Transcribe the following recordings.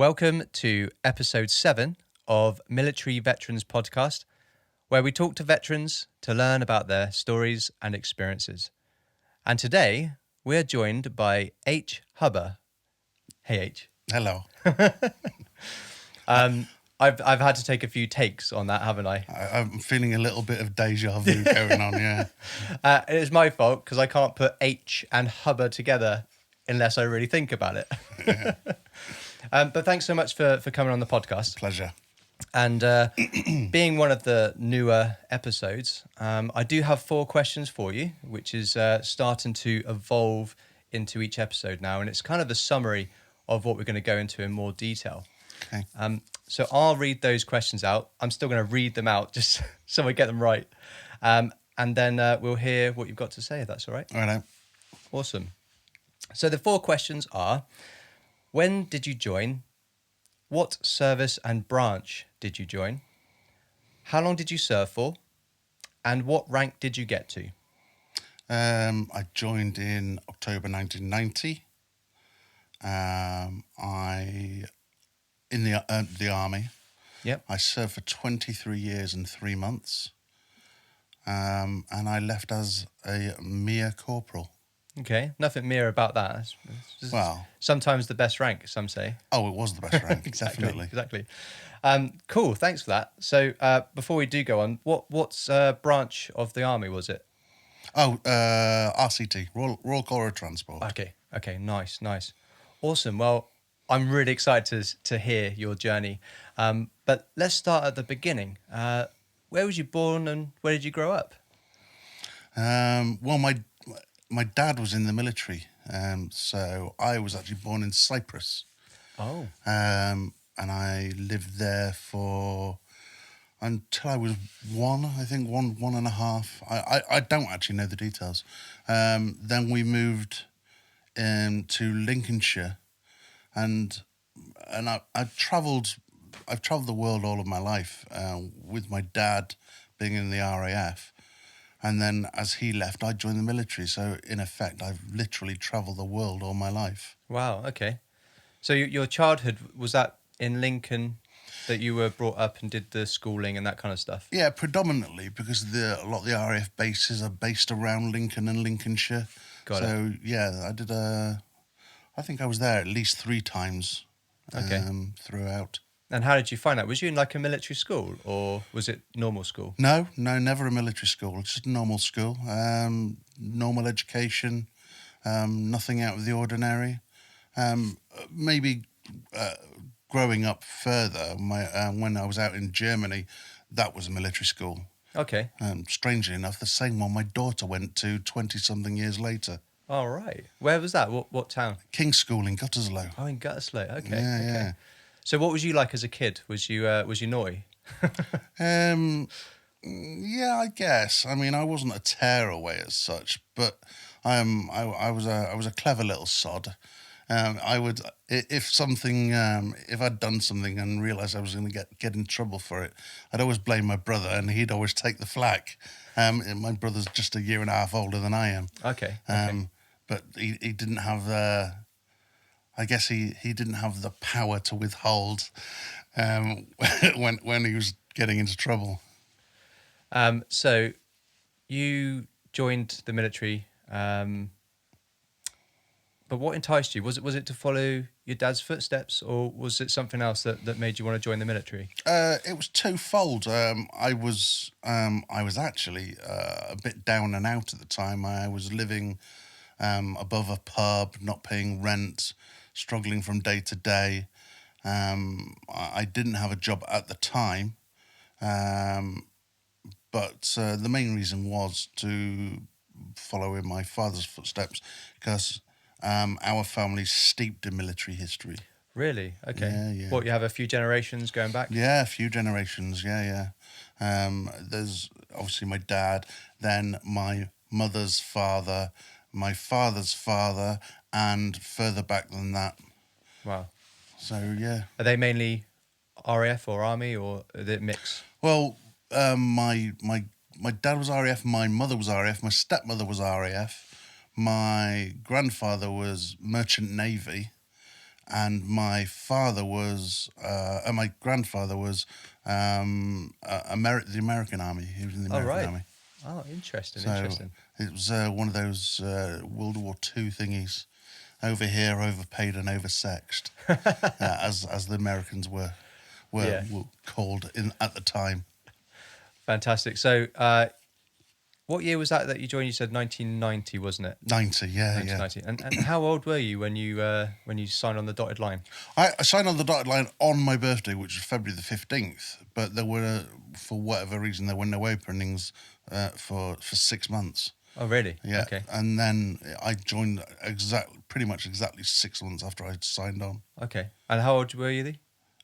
Welcome to episode 7 of Military Veterans Podcast, where we talk to veterans to learn about their stories and experiences. And today, we're joined by H. Hubber. Hey, H. Hello. I've had to take a few takes on that, haven't I? I'm feeling a little bit of deja vu going on, yeah. It's my fault because I can't put H and Hubber together unless I really think about it. Yeah. But thanks so much for coming on the podcast. Pleasure. And being one of the newer episodes, I do have 4 questions for you, which is starting to evolve into each episode now. And it's kind of a summary of what we're going to go into in more detail. Okay. So I'll read those questions out. I'm still going to read them out just so I get them right. And then we'll hear what you've got to say, if that's all right. All right. Awesome. So the 4 questions are, when did you join? What service and branch did you join? How long did you serve for? And what rank did you get to? I joined in October 1990. In the army. Yep. I served for 23 years and 3 months. And I left as a mere corporal. Okay, nothing mere about that. It's Well, sometimes the best rank, some say. oh, it was the best rank, Exactly, definitely. Exactly. Cool, thanks for that. So before we do go on, what's branch of the army was it? Oh, RCT, Royal Corps of Transport. Okay, nice. Awesome. Well, I'm really excited to hear your journey. But let's start at the beginning. Where was you born and where did you grow up? Well, my dad was in the military, so I was actually born in Cyprus. Oh. And I lived there until I was one and a half. I don't actually know the details. Then we moved to Lincolnshire, and I've travelled the world all of my life with my dad being in the RAF. And then as he left, I joined the military. So in effect, I've literally travelled the world all my life. Wow, okay. So your childhood, was that in Lincoln that you were brought up and did the schooling and that kind of stuff? Yeah, predominantly because a lot of the RAF bases are based around Lincoln and Lincolnshire. Got it. So yeah, I think I was there at least 3 times throughout. And how did you find that? Was you in like a military school or was it normal school? No, never a military school. Just a normal school. Normal education, nothing out of the ordinary. Maybe growing up further, when I was out in Germany, that was a military school. Okay. Strangely enough, the same one my daughter went to 20-something years later. All right. Where was that? What town? King's School in Gütersloh. Oh, in Gütersloh. Okay. Yeah. So what was you like as a kid? Was you naughty? Yeah, I guess. I mean, I wasn't a tearaway as such, but I was a clever little sod. I would, if I'd done something and realised I was going to get in trouble for it, I'd always blame my brother, and he'd always take the flak. My brother's just 1.5 years older than I am. Okay. But he didn't have the. I guess he didn't have the power to withhold when he was getting into trouble. So you joined the military, but what enticed you? Was it to follow your dad's footsteps, or was it something else that made you want to join the military? It was twofold. I was actually a bit down and out at the time. I was living above a pub, not paying rent, struggling from day to day. I didn't have a job at the time, but the main reason was to follow in my father's footsteps because our family's steeped in military history. Really? Okay. Yeah. What, you have a few generations going back? Yeah, a few generations, yeah. There's obviously my dad, then my mother's father, my father's father, and further back than that. Wow. So, yeah. Are they mainly RAF or Army, or is it mix? Well, my dad was RAF, my mother was RAF, my stepmother was RAF, my grandfather was Merchant Navy, and my father was, and my grandfather was the American Army. He was in the American Army. Oh, interesting, So interesting. it was one of those World War II thingies. Over here, overpaid and oversexed, as the Americans were called at the time. Fantastic. So, what year was that you joined? You said 1990, wasn't it? 90, yeah, 1990. And how old were you when you signed on the dotted line? I signed on the dotted line on my birthday, which was February the 15th, but there were, for whatever reason, there were no openings for 6 months. Oh, really? Yeah. Okay. And then I joined pretty much exactly 6 months after I signed on. Okay. And how old were you?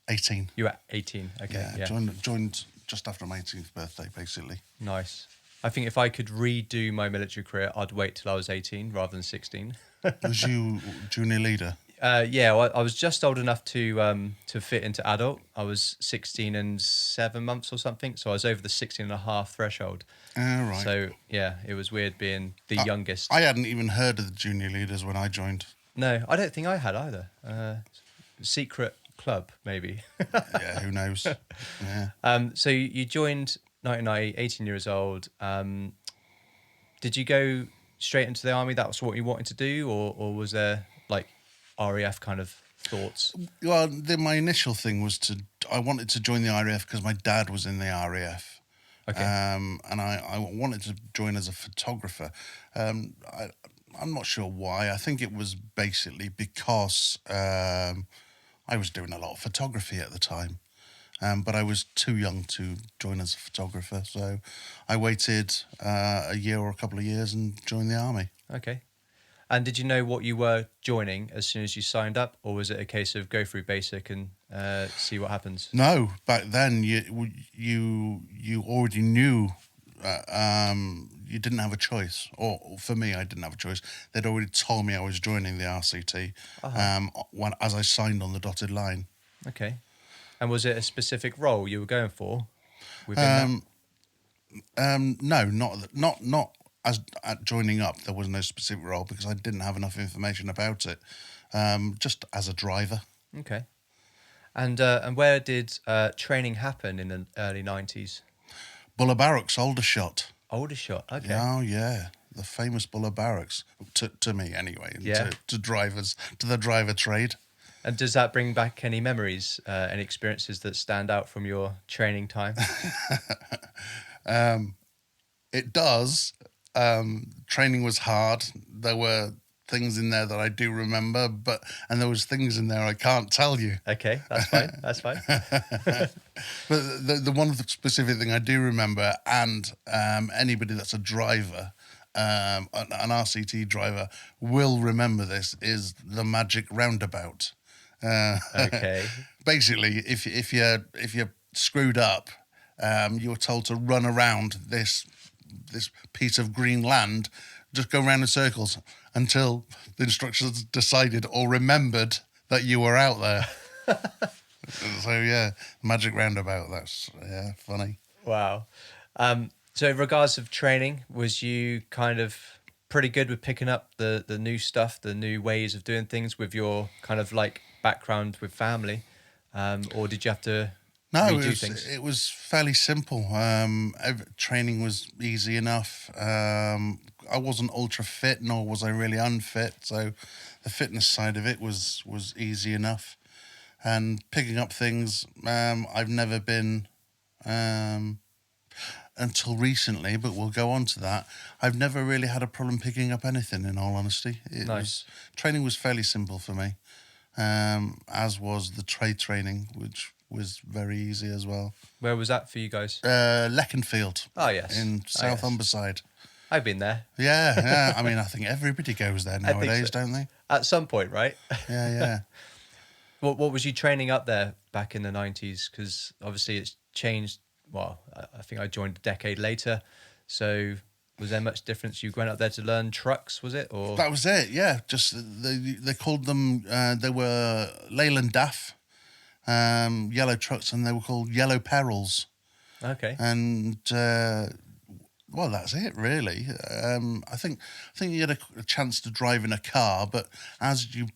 18. You were 18. Okay. Yeah. Joined just after my 18th birthday, basically. Nice. I think if I could redo my military career, I'd wait till I was 18 rather than 16. Was you junior leader? Yeah, well, I was just old enough to fit into adult. I was 16 and 7 months or something, so I was over the 16 and a half threshold. Right. So, yeah, it was weird being the youngest. I hadn't even heard of the junior leaders when I joined. No, I don't think I had either. Secret club, maybe. Yeah, who knows? Yeah. So you joined 1990, 18 years old. Did you go straight into the army? That was what you wanted to do, or was there like RAF kind of thoughts? Well, my initial thing was I wanted to join the RAF because my dad was in the RAF. Okay. And I wanted to join as a photographer. I'm not sure why. I think it was basically because I was doing a lot of photography at the time. But I was too young to join as a photographer. So I waited a year or a couple of years and joined the army. Okay. And did you know what you were joining as soon as you signed up, or was it a case of go through basic and see what happens? No, back then you already knew. You didn't have a choice, or for me, I didn't have a choice. They'd already told me I was joining the RCT as I signed on the dotted line. Okay. And was it a specific role you were going for within that? No, not as at joining up. There was no specific role because I didn't have enough information about it. Just as a driver. Okay. And where did training happen in the early 90s? Buller Barracks, Aldershot. Aldershot, okay. Oh, yeah. The famous Buller Barracks. To me, anyway. And yeah. To drivers, to the driver trade. And does that bring back any memories, any experiences that stand out from your training time? It does. Training was hard. There were things in there that I do remember, and there was things in there I can't tell you. Okay, that's fine. That's fine. But the one specific thing I do remember, and anybody that's a driver, an RCT driver, will remember this, is the magic roundabout. Okay. Basically, if you're screwed up, you're told to run around this piece of green land, just go around in circles until the instructors decided or remembered that you were out there. So yeah, magic roundabout. That's funny. Wow. So in regards of training, was you kind of pretty good with picking up the new stuff, the new ways of doing things with your kind of like background with family, or did you have to redo things? It was fairly simple. Training was easy enough. I wasn't ultra fit, nor was I really unfit, so the fitness side of it was easy enough. And picking up things, I've never been, until recently, but we'll go on to that. I've never really had a problem picking up anything, in all honesty. Nice. Training was fairly simple for me, as was the trade training, which was very easy as well. Where was that for you guys? Leconfield. Oh, yes. In South Humberside. I've been there. Yeah. I mean, I think everybody goes there nowadays, don't they? At some point, right? Yeah. What was you training up there back in the 90s? Because obviously it's changed. Well, I think I joined a decade later. So was there much difference? You went up there to learn trucks, was it? Or that was it, yeah. Just they called them, they were Leyland DAF, yellow trucks, and they were called Yellow Perils. Okay. And well, that's it really. I think you had a chance to drive in a car, but as you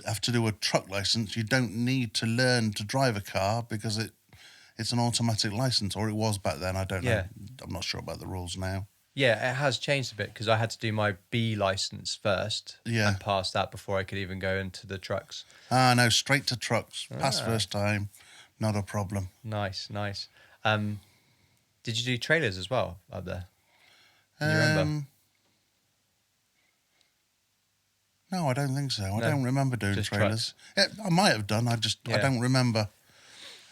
have to do a truck license, you don't need to learn to drive a car because it's an automatic license, or it was back then. I don't know. I'm not sure about the rules now. Yeah, it has changed a bit because I had to do my B license first and pass that before I could even go into the trucks. No, straight to trucks. Pass first time, not a problem. Nice. Did you do trailers as well up there? Can you remember? No, I don't think so. I don't remember doing trailers. Yeah, I might have done. I don't remember.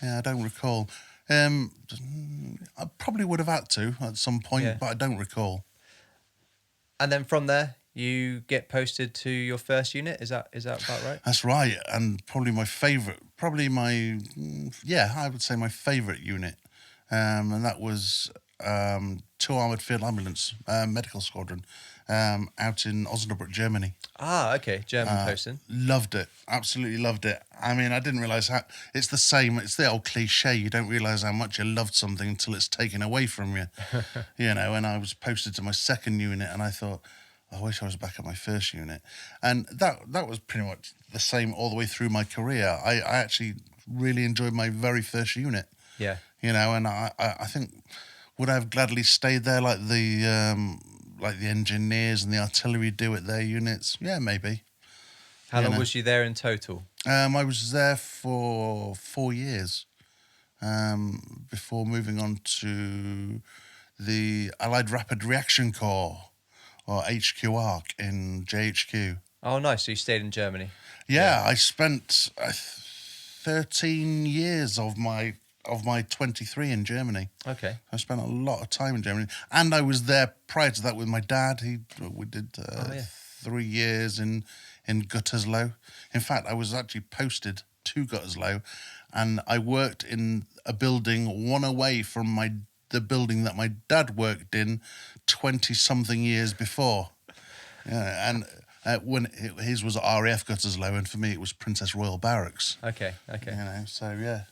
Yeah, I don't recall. I probably would have had to at some point, but I don't recall. And then from there, you get posted to your first unit. Is that about right? That's right. And probably my favourite, I would say my favourite unit. And that was 2 Armoured Field Ambulance Medical Squadron out in Osnabrück, Germany. Ah, okay. German posting. Loved it. Absolutely loved it. I mean, I didn't realise how... It's the same. It's the old cliche. You don't realise how much you loved something until it's taken away from you. You know, and I was posted to my second unit and I thought, I wish I was back at my first unit. And that was pretty much the same all the way through my career. I actually really enjoyed my very first unit. Yeah. You know, and I think, would I have gladly stayed there like the engineers and the artillery do at their units? Yeah, maybe. How long was you there in total? I was there for 4 years before moving on to the Allied Rapid Reaction Corps, or HQ ARC in JHQ. Oh, nice. So you stayed in Germany? Yeah. I spent 13 years of my 23 in Germany. Okay. I spent a lot of time in Germany. And I was there prior to that with my dad. We did 3 years in Gütersloh. In fact, I was actually posted to Gütersloh, and I worked in a building one away from the building that my dad worked in 20-something years before. Yeah, and when his was RAF Gütersloh, and for me it was Princess Royal Barracks. Okay. You know, so yeah.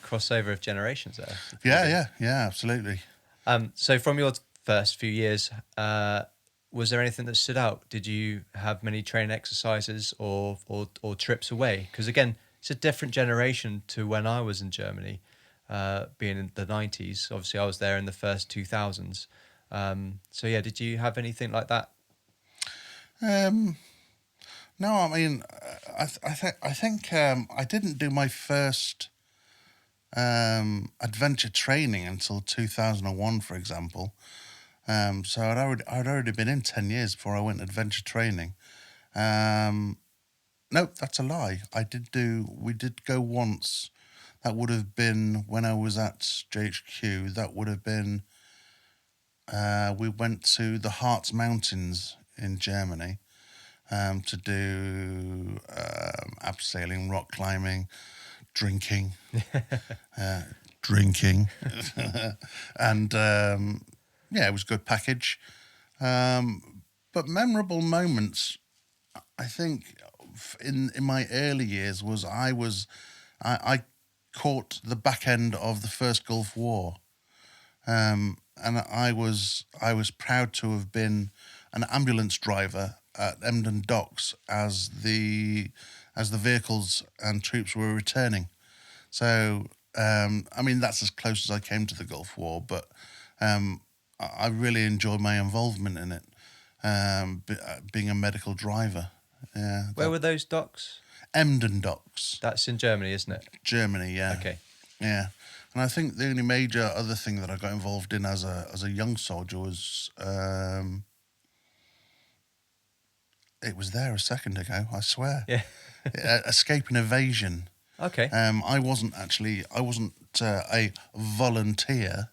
Crossover of generations there. Yeah, absolutely. So from your first few years, was there anything that stood out? Did you have many training exercises or trips away? Because again, it's a different generation to when I was in Germany, being in the 90s. Obviously, I was there in the first 2000s. So yeah, did you have anything like that? No, I mean, I think I didn't do my first adventure training until 2001, for example. So I'd already been in 10 years before I went adventure training. No, that's a lie. We did go once. That would have been when I was at JHQ. That would have been, we went to the Harz Mountains in Germany to do abseiling, rock climbing, drinking, and it was a good package. But memorable moments, I think, in my early years was I caught the back end of the first Gulf War, and I was proud to have been an ambulance driver at Emden Docks as the vehicles and troops were returning. So I mean, that's as close as I came to the Gulf War, but I really enjoyed my involvement in it, being a medical driver. Yeah. Where were those docks? Emden Docks. That's in Germany, isn't it? Germany, yeah. Okay. Yeah. And I think the only major other thing that I got involved in as a young soldier was it was there a second ago, I swear. Yeah. Escape and evasion. Okay. I wasn't a volunteer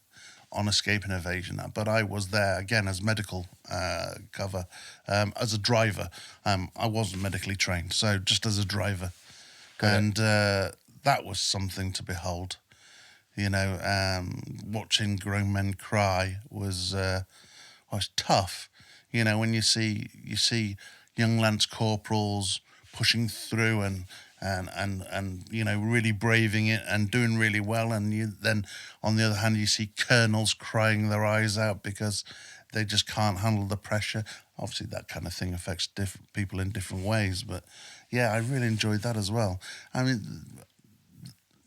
on escape and evasion, but I was there again as medical cover, as a driver. I wasn't medically trained, so just as a driver. And that was something to behold. You know, watching grown men cry was tough. You know, when you see young lance corporals pushing through and you know, really braving it and doing really well, and then on the other hand you see colonels crying their eyes out because they just can't handle the pressure. Obviously that kind of thing affects different people in different ways, but I really enjoyed that as well. I mean,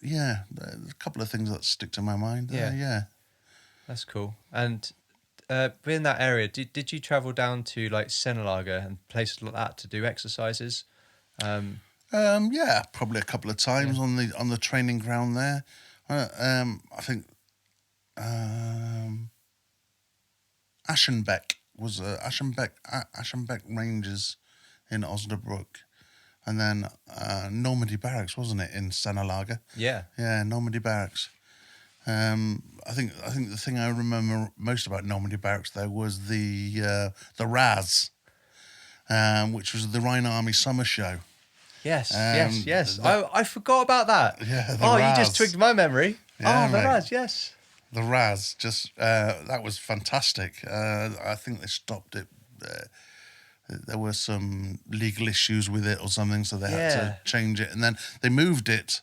yeah, a couple of things that stick to my mind. Yeah. That's cool. And in that area, did you travel down to like Senelager and places like that to do exercises? Yeah, probably a couple of times on the training ground there. I think Aschenbeck was Aschenbeck Ranges in Osnabrück, and then Normandy Barracks, wasn't it, in Senelager? Yeah. Yeah, Normandy Barracks. I think the thing I remember most about Normandy Barracks though was the RASS, which was the Rhine Army Summer Show. Yes. I forgot about that. Yeah, you RASS. just twigged my memory. Yeah, the mate. RASS, yes. The RASS, that was fantastic. I think they stopped it. There were some legal issues with it or something, so they had to change it. And then they moved it,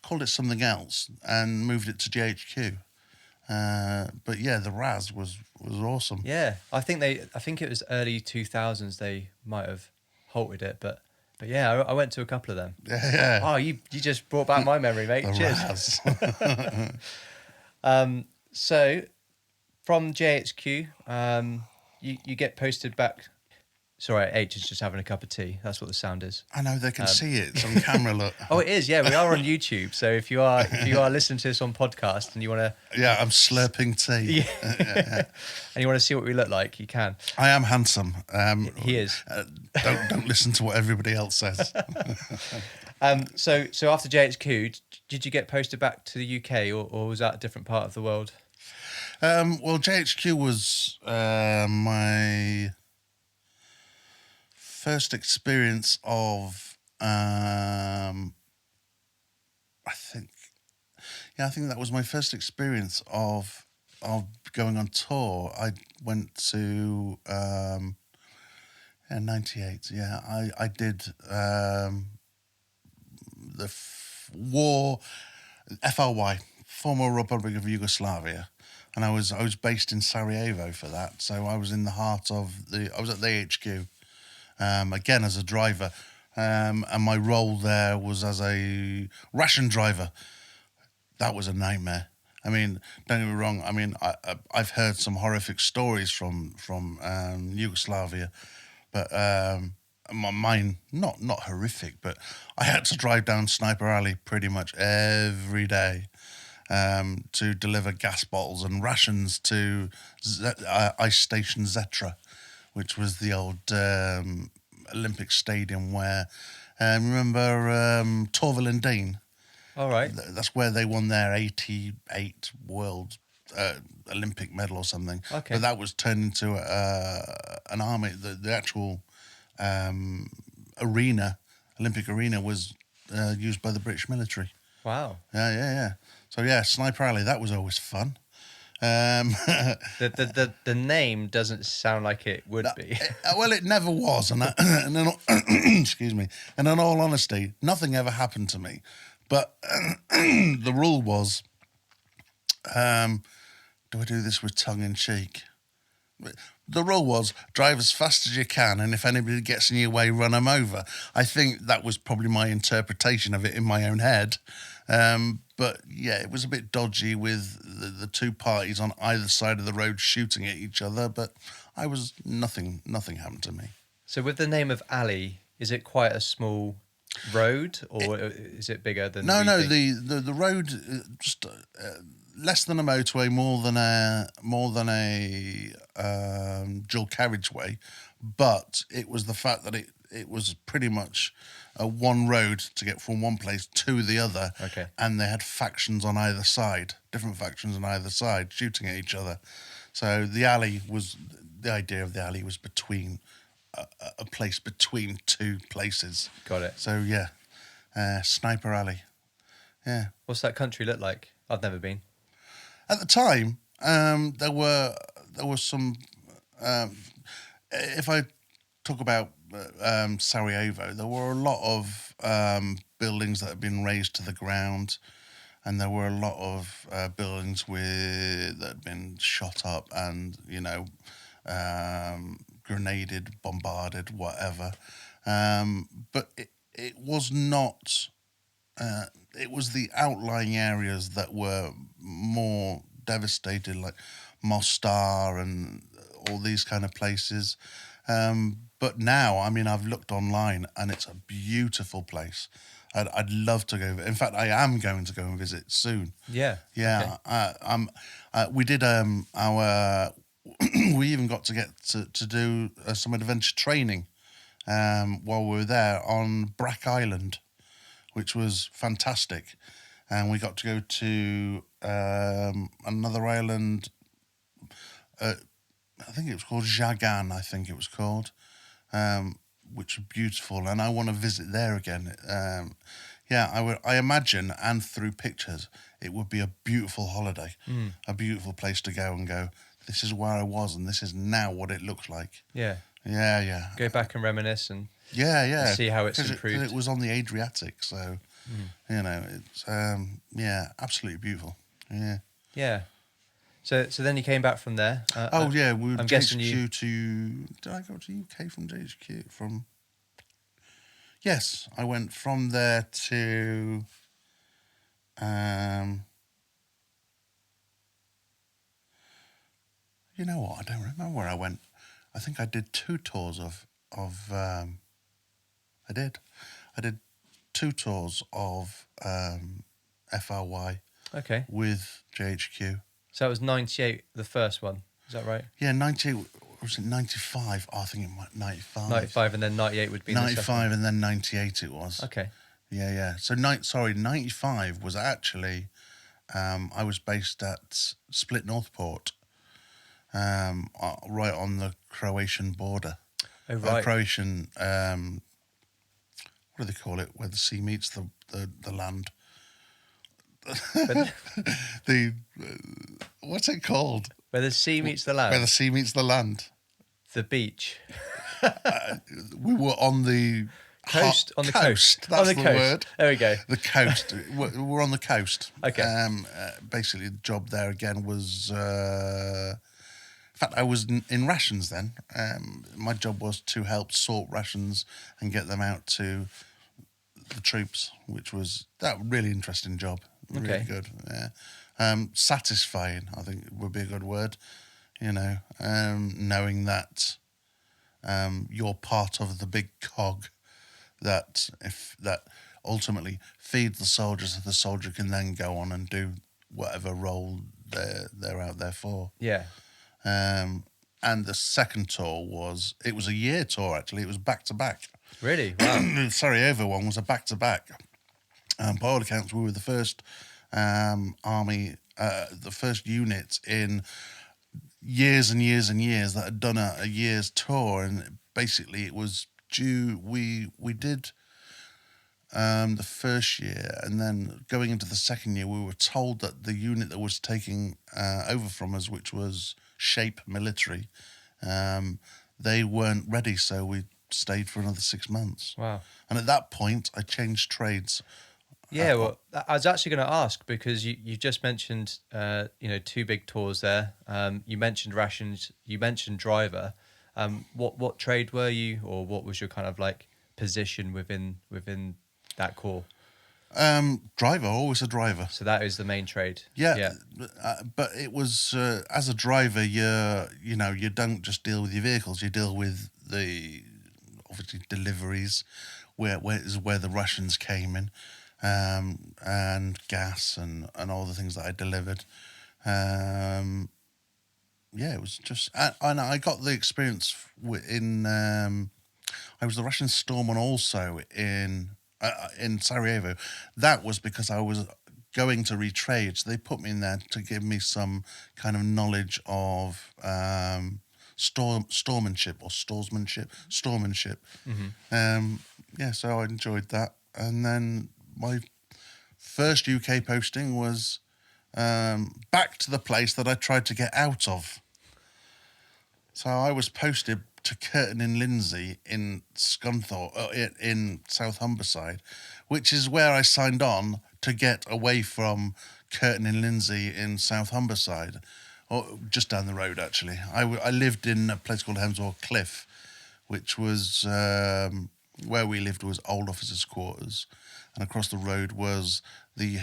called it something else, and moved it to GHQ. But yeah, the RASS was awesome. Yeah, I think it was early 2000s they might have halted it, but yeah, I went to a couple of them. Yeah. Oh, you just brought back my memory, mate. The Cheers. RASS. So from JHQ, you get posted back. Sorry, H is just having a cup of tea. That's what the sound is. I know they can see it. It's on camera. Look. Oh, it is. Yeah, we are on YouTube. So if you are listening to this on podcast and you want to, I'm slurping tea. and you want to see what we look like, you can. I am handsome. He is. Don't listen to what everybody else says. So after JHQ, did you get posted back to the UK, or was that a different part of the world? Well, JHQ was my first experience of, I think that was my first experience of going on tour. I went to 98. Yeah, I did the war, FRY, former Republic of Yugoslavia. And I was based in Sarajevo for that, so I was in the heart of I was at the HQ. Again as a driver, and my role there was as a ration driver. That was a nightmare. I mean, don't get me wrong. I mean, I've heard some horrific stories from Yugoslavia, but mine not horrific. But I had to drive down Sniper Alley pretty much every day to deliver gas bottles and rations to Ice Station Zetra, which was the old Olympic Stadium where, remember Torvill and Dean? All right. That's where they won their 88 World Olympic medal or something. Okay. But that was turned into an army. The actual arena, Olympic arena, was used by the British military. Wow. Yeah. So yeah, Sniper Alley, that was always fun. The name doesn't sound like it would be. Well, it never was, and excuse me. And in all honesty, nothing ever happened to me. But the rule was, do I do this with tongue in cheek? The rule was drive as fast as you can, and if anybody gets in your way, run them over. I think that was probably my interpretation of it in my own head. But yeah, it was a bit dodgy with the two parties on either side of the road shooting at each other. But nothing happened to me. So with the name of alley, is it quite a small road, or is it bigger than? No. The road just less than a motorway, more than a dual carriageway, but it was the fact that it was pretty much one road to get from one place to the other. Okay. And they had factions on either side, different factions on either side, shooting at each other. So the idea of the alley was between a place between two places. Got it. So yeah, Sniper Alley. Yeah. What's that country look like? I've never been. At the time, there were some. If I talk about Sarajevo, there were a lot of buildings that had been razed to the ground, and there were a lot of buildings that had been shot up and grenaded, bombarded, whatever. But it was not. It was the outlying areas that were more devastated, like Mostar and all these kind of places. But now, I mean, I've looked online and it's a beautiful place. I'd love to go. In fact, I am going to go and visit soon. Yeah. Yeah. Okay. We did our. We even got to get to do some adventure training while we were there on Brack Island, which was fantastic. And we got to go to another island. I think it was called Jagan, I think it was called, which was beautiful. And I want to visit there again. I imagine, and through pictures, it would be a beautiful holiday, a beautiful place to go and go, this is where I was and this is now what it looks like. Yeah. Yeah. Go back and reminisce and and see how it's improved. It was on the Adriatic, so, it's, absolutely beautiful. Yeah. Yeah. So then you came back from there. We were I'm guessing guessing did I go to UK from JHQ? Yes, I went from there to, you know what? I don't remember where I went. I think I did 2 tours I did 2 tours of FRY Okay. with JHQ. So that was 98, the first one. Is that right? Yeah, 98, was it 95? Oh, I think it might 95. 95 and then 98 would be the 95 second. and then 98 it was. Okay. Yeah. So 95 was actually, I was based at Split Northport, right on the Croatian border. Oh, right. Croatian, what do they call it, where the sea meets the land? What's it called? Where the sea meets the land. Where the sea meets the land. The beach. We were on the coast. On the coast. That's on the the coast. word. There we go. The coast. We're on the coast. Okay. Basically, the job there again was. In fact, I was in rations then. My job was to help sort rations and get them out to the troops, which was that really interesting job. Really Okay. good. Yeah. Satisfying, I think would be a good word. Knowing that you're part of the big cog that ultimately feeds the soldiers, so the soldier can then go on and do whatever role they're out there for. Yeah. And the second tour was a year tour actually. It was back to back. Really? Wow. The Sarajevo one was a back to back. By all accounts, we were the first army, the first unit in years and years and years that had done a year's tour, and basically it was due. We did the first year, and then going into the second year, we were told that the unit that was taking over from us, which was Shape Military, they weren't ready, so we stayed for another 6 months. Wow. And at that point, I changed trades. Yeah, well, I was actually going to ask because you just mentioned, 2 big tours there. You mentioned rations. You mentioned driver. What trade were you, or what was your kind of like position within that corps? Driver, always a driver. So that is the main trade. Yeah. But it was as a driver, you don't just deal with your vehicles. You deal with the obviously deliveries, where the rations came in. And gas and all the things that I delivered. It was just, and I got the experience I was the Russian storeman also in Sarajevo. That was because I was going to retrade, so they put me in there to give me some kind of knowledge of storemanship. Mm-hmm. So I enjoyed that, and then my first UK posting was back to the place that I tried to get out of. So I was posted to Kirton in Lindsey in Scunthorpe, in South Humberside, which is where I signed on to get away from Kirton in Lindsey in South Humberside, or just down the road actually. I lived in a place called Hemsworth Cliff, which was where we lived was old officers' quarters, and across the road was the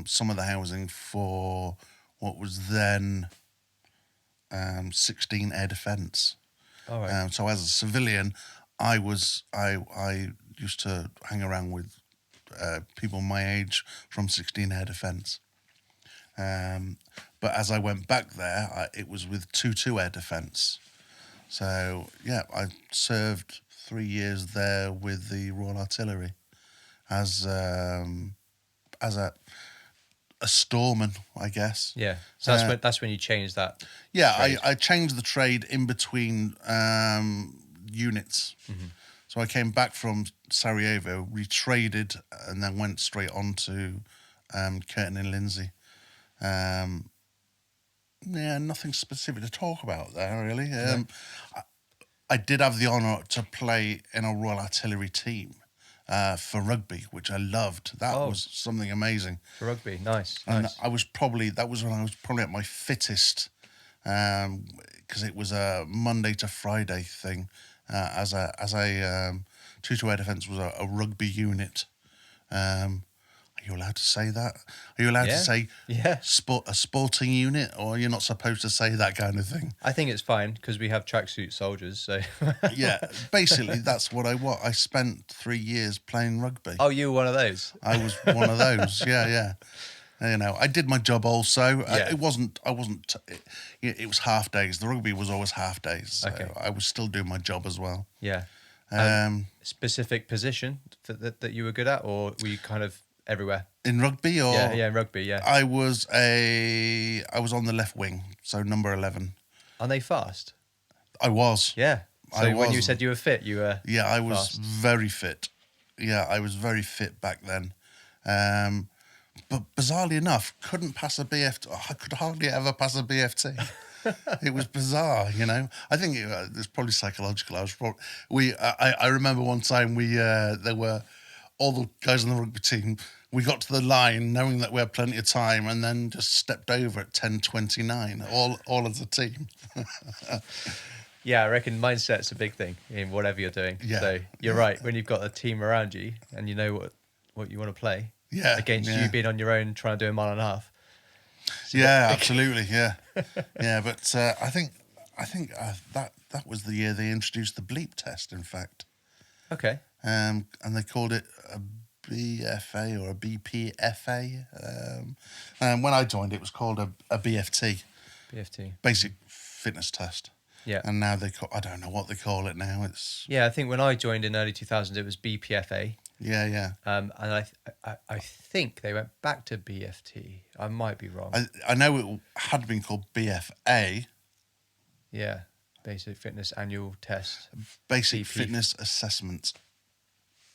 some of the housing for what was then 16 Air Defence. All right. So as a civilian, I used to hang around with people my age from 16 Air Defence. But as I went back there, it was with 22 Air Defence. So yeah, I served 3 years there with the Royal Artillery as a storeman, I guess. Yeah. So that's when you changed that. Yeah, trade. I changed the trade in between units. Mm-hmm. So I came back from Sarajevo, retraded, and then went straight on to Kirton and Lindsey. Yeah, nothing specific to talk about there, really. I did have the honour to play in a Royal Artillery team for rugby, which I loved. That was something amazing. For rugby, nice. And that was when I was probably at my fittest, because it was a Monday to Friday thing. As a 2-2 Air Defence was a rugby unit. Are you allowed to say that? Are you allowed to say a sporting unit, or you're not supposed to say that kind of thing? I think it's fine because we have tracksuit soldiers. So Yeah, basically that's what I was. I spent 3 years playing rugby. Oh, you were one of those. I was one of those. Yeah. You know, I did my job also. Yeah. It wasn't. It was half days. The rugby was always half days. So Okay. I was still doing my job as well. Yeah. Specific position that you were good at, or were you kind of everywhere? In rugby, or Yeah, in rugby, yeah. I was on the left wing, so number 11. Are they fast? I was. Yeah. So I when you was. said you were fit, you were Yeah, I was fast. very fit. Yeah, I was very fit back then. But bizarrely enough, couldn't pass a BFT. I could hardly ever pass a BFT. It was bizarre, you know. I think it's probably psychological. I remember one time there were all the guys on the rugby team. We got to the line knowing that we had plenty of time, and then just stepped over at 10:29. All as a team. Yeah, I reckon mindset's a big thing in whatever you're doing. Yeah. So you're right. When you've got a team around you and you know what you want to play against you being on your own trying to do a mile and a half. Yeah, absolutely. Yeah, yeah. But I think that was the year they introduced the bleep test. In fact, Okay. and they called it a BFA or a BPFA. When I joined, it was called a BFT, BFT. basic fitness test. Yeah. And now I don't know what they call it now. It's Yeah, I think when I joined in early 2000s, it was BPFA. yeah. And I think they went back to BFT. I might be wrong. I know it had been called BFA, Yeah. Basic Fitness Annual Test. basic BP. fitness assessment.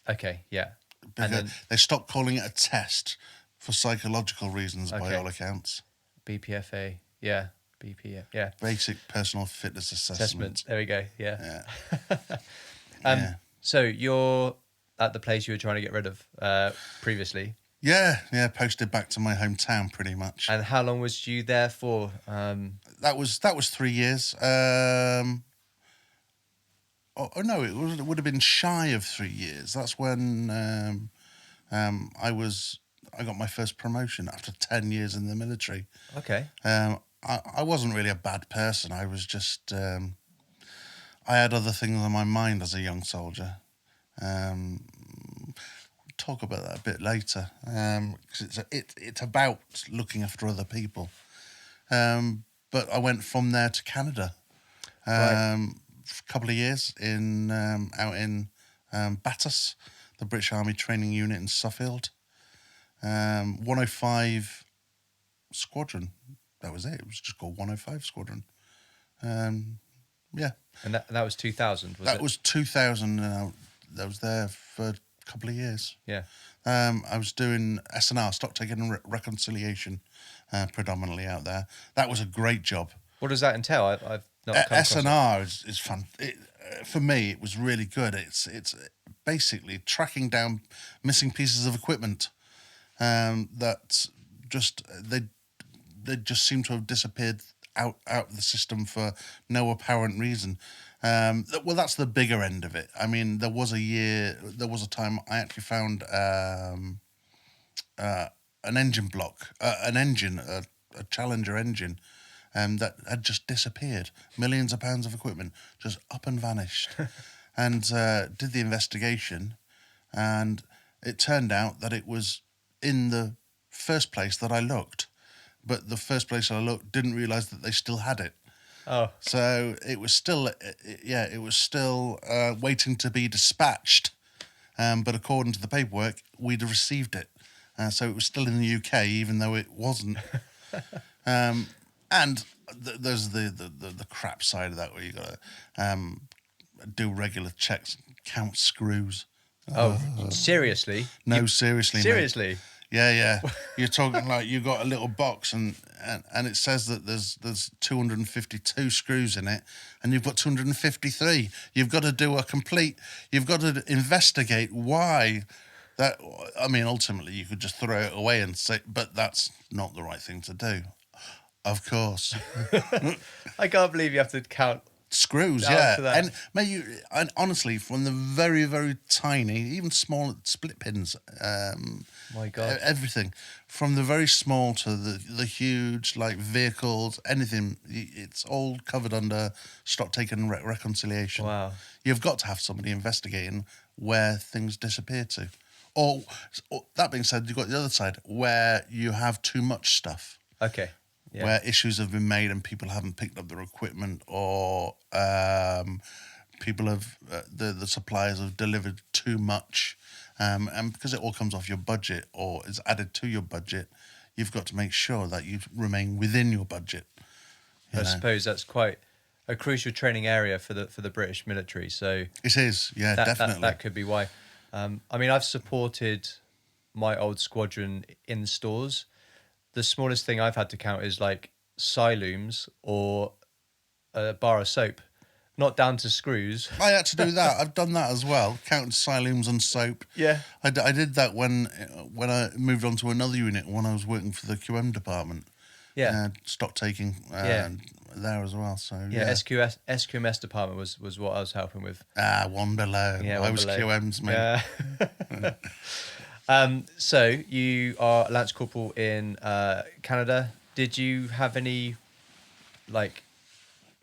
Okay, yeah. Because And then they stopped calling it a test for psychological reasons, by Okay. all accounts. BPFA. Yeah. BP. Yeah. Basic personal fitness assessment. Assessment. There we go. Yeah. Yeah. Yeah. So you're at the place you were trying to get rid of previously. Yeah, posted back to my hometown pretty much. And how long was you there for? That was 3 years. No, it would have been shy of 3 years. That's when I got my first promotion after 10 years in the military. Okay. I wasn't really a bad person. I was just I had other things on my mind as a young soldier. Talk about that a bit later, because it's about looking after other people. But I went from there to Canada, Right. for a couple of years out in BATUS, the British Army Training Unit in Suffield, 105 Squadron. That was it. It was just called 105 Squadron. Yeah. And that was 2000, was it? That was 2000, and I was there for a couple of years. Yeah. I was doing SNR, stock taking and reconciliation, predominantly out there. That was a great job. What does that entail? I've not come across it. SNR is fun. For me, it was really good. It's basically tracking down missing pieces of equipment that they just seem to have disappeared out of the system for no apparent reason. Well, that's the bigger end of it. I mean, there was a time I actually found an engine block, a Challenger engine, that had just disappeared. Millions of pounds of equipment just up and vanished. And did the investigation, and it turned out that it was in the first place that I looked. But the first place I looked didn't realise that they still had it. Oh. So it was still, waiting to be dispatched. But according to the paperwork, we'd have received it. So it was still in the UK, even though it wasn't. And there's the crap side of that, where you got to do regular checks, count screws. Oh, seriously? No, seriously, seriously. Mate. Yeah. You're talking like you got a little box and it says that there's 252 screws in it, and you've got 253. You've got to do you've got to investigate why that. I mean, ultimately, you could just throw it away and say, but that's not the right thing to do. Of course. I can't believe you have to count screws, yeah. And mate, and honestly, from the very, very tiny, even small split pins, my God, everything, from the very small to the huge, like vehicles, anything, it's all covered under stock taken reconciliation. Wow. You've got to have somebody investigating where things disappear to. Or that being said, you've got the other side where you have too much stuff. Okay. Yeah. Where issues have been made and people haven't picked up their equipment, or people have the suppliers have delivered too much, and because it all comes off your budget or is added to your budget, you've got to make sure that you remain within your budget. I suppose that's quite a crucial training area for the British military. So it is, yeah, definitely. That could be why. I mean, I've supported my old squadron in stores. The smallest thing I've had to count is like silooms or a bar of soap, not down to screws. I had to do that. I've done that as well, counted silooms and soap. Yeah. I did that when I moved on to another unit, when I was working for the QM department. Yeah. Stock taking there as well. So yeah. SQMS department was what I was helping with. One below. Yeah, I was QM's, mate. Yeah. So you are a Lance Corporal in Canada. Did you have any like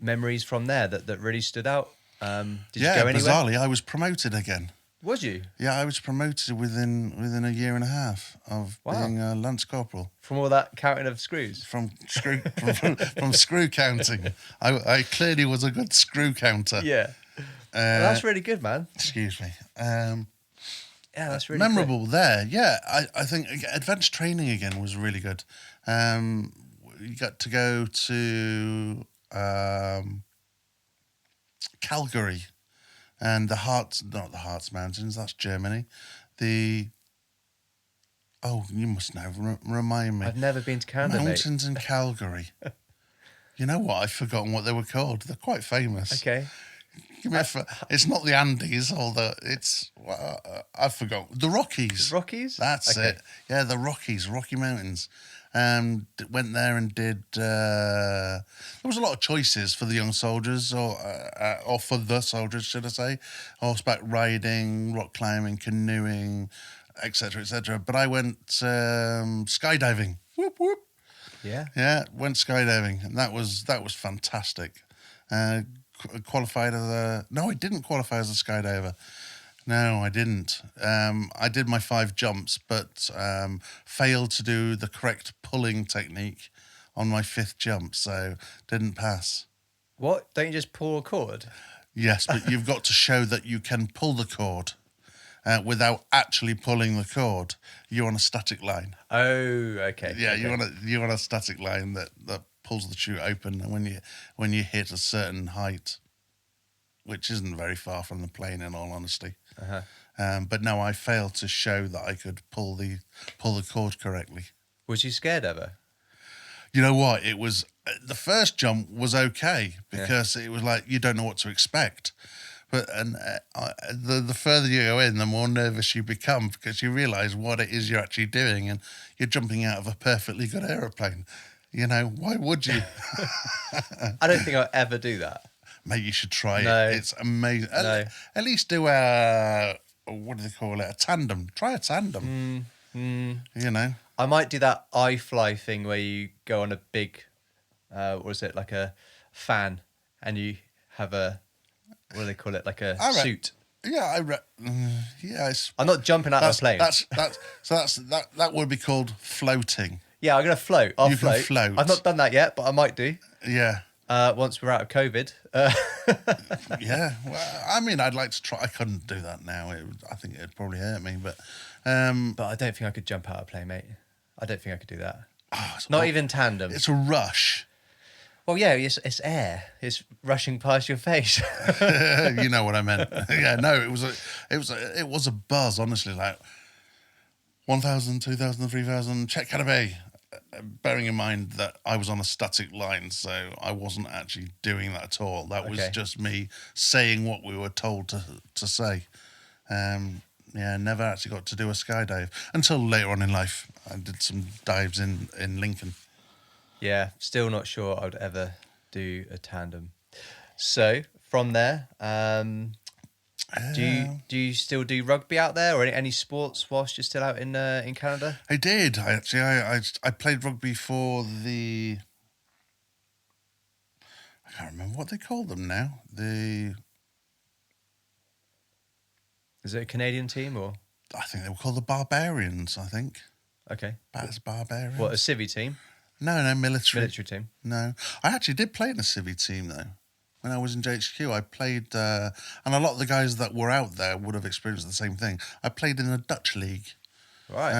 memories from there that really stood out? Did you go anywhere? Bizarrely, I was promoted again. Was you? Yeah, I was promoted within a year and a half of being a Lance Corporal. From all that counting of screws? From screw counting. I clearly was a good screw counter. Yeah. Well, that's really good, man. Excuse me. Yeah, that's really memorable quick. there. Yeah, I think advanced training again was really good. You got to go to Calgary and not the Harz Mountains, that's Germany. You must know, remind me. I've never been to Canada, Mountains in Calgary. You know what? I've forgotten what they were called. They're quite famous. Okay. It's not the Andes, I've forgotten. The Rockies. The Rockies? That's it. Yeah, the Rockies, Rocky Mountains. Went there and did. There was a lot of choices for the young soldiers, or for the soldiers, should I say? Horseback riding, rock climbing, canoeing, etc., etc. But I went skydiving. Whoop whoop. Yeah, went skydiving, and that was fantastic. Qualified as no, I didn't qualify as a skydiver. No, I didn't. I did my 5 jumps, but failed to do the correct pulling technique on my 5th jump, so didn't pass. What? Don't you just pull a cord? Yes, but you've got to show that you can pull the cord without actually pulling the cord. You're on a static line. Oh, okay. Yeah, okay. you're on a static line that pulls the chute open, and when you hit a certain height, which isn't very far from the plane, in all honesty. But no, I failed to show that I could pull the cord correctly. Was you scared ever? You know what? It was the first jump was okay because it was like you don't know what to expect. But the further you go in, the more nervous you become because you realise what it is you're actually doing, and you're jumping out of a perfectly good aeroplane. You know, why would you? I don't think I'll ever do that. Mate, you should try No. it. It's amazing. No. At least do a, what do they call it? A tandem. Try a tandem. You know? I might do that iFly thing where you go on a big, what is it, like a fan, and you have a, what do they call it, like a suit. Yeah, yeah. I'm not jumping out of a plane. That would be called floating. Yeah, I'm going to float. I'll You can float. I've not done that yet, but I might do. Yeah. Once we're out of COVID. Yeah. Well, I mean, I'd like to try. I couldn't do that now. I think it'd probably hurt me, but I don't think I could jump out of a plane, mate. I don't think I could do that. Not even tandem. It's a rush. Well, yeah, it's air. It's rushing past your face. You know what I meant. Yeah, no, it was a buzz, honestly, like 1,000, 2,000, 3,000, check Canterbury. Bearing in mind that I was on a static line, so I wasn't actually doing that at all. That was just me saying what we were told to say. Yeah, never actually got to do a skydive until later on in life. I did some dives in Lincoln. Yeah, still not sure I would ever do a tandem. So from there, do you still do rugby out there, or any sports whilst you're still out in Canada? I did. I played rugby for the. I can't remember what they call them now. Is it a Canadian team or? I think they were called the Barbarians. I think. Okay. BATUS Barbarians. What, a civvy team? No, military. Military team. No, I actually did play in a civvy team though. When I was in JHQ, I played, and a lot of the guys that were out there would have experienced the same thing. I played in the Dutch league, right?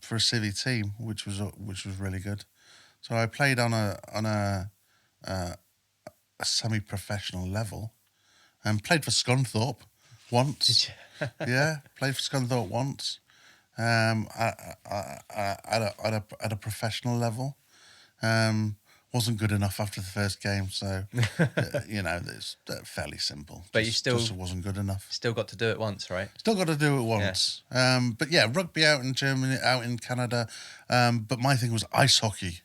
For a civvy team, which was really good. So I played on a semi-professional level, and played for Scunthorpe once. Yeah, played for Scunthorpe once. At a professional level. Wasn't good enough after the first game, so it's fairly simple. But you still just wasn't good enough. Still got to do it once, right? Still got to do it once. Yeah. But yeah, rugby out in Germany, out in Canada. But my thing was ice hockey.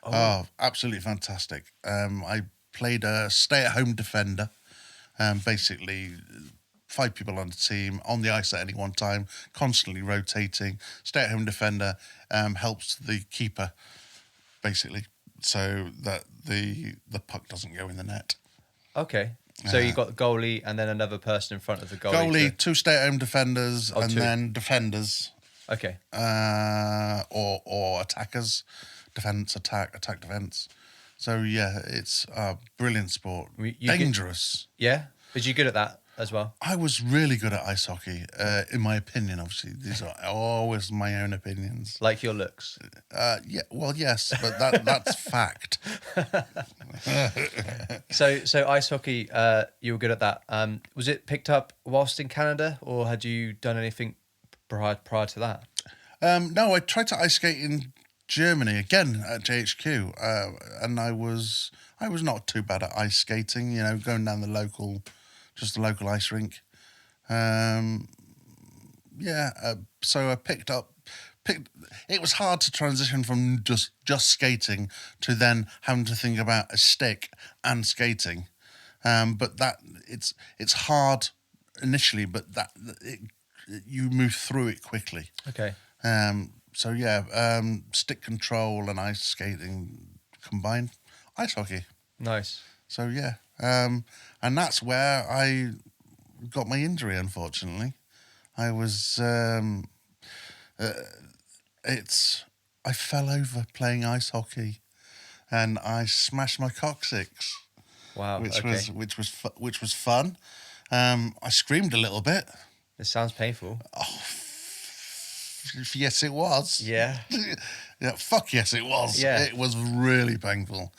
Oh, absolutely fantastic. I played a stay-at-home defender. Basically, 5 people on the team, on the ice at any one time, constantly rotating. Stay-at-home defender helps the keeper, basically, so that the puck doesn't go in the net. Okay. So you got the goalie and then another person in front of the goalie. Goalie, 2 stay-at-home defenders, and 2. Then defenders. Okay. Or attackers, defense, attack, defense. So yeah, it's a brilliant sport. Dangerous. Yeah. Was you good at that as well? I was really good at ice hockey, in my opinion, obviously. These are always my own opinions. Like your looks? Yeah, well, yes, but that's fact. So ice hockey, you were good at that. Was it picked up whilst in Canada, or had you done anything prior to that? No, I tried to ice skate in Germany, again at JHQ, and I was not too bad at ice skating, going down the local ice rink. So I picked. It was hard to transition from just skating to then having to think about a stick and skating. But that it's hard initially, but you move through it quickly. Okay. So yeah, stick control and ice skating combined, ice hockey. Nice. So yeah, and that's where I got my injury. Unfortunately, I was I fell over playing ice hockey, and I smashed my coccyx. Wow. Which was fun. I screamed a little bit. It sounds painful. Oh, yes, it was. Yeah. Yeah. Fuck yes, it was. Yeah. It was really painful.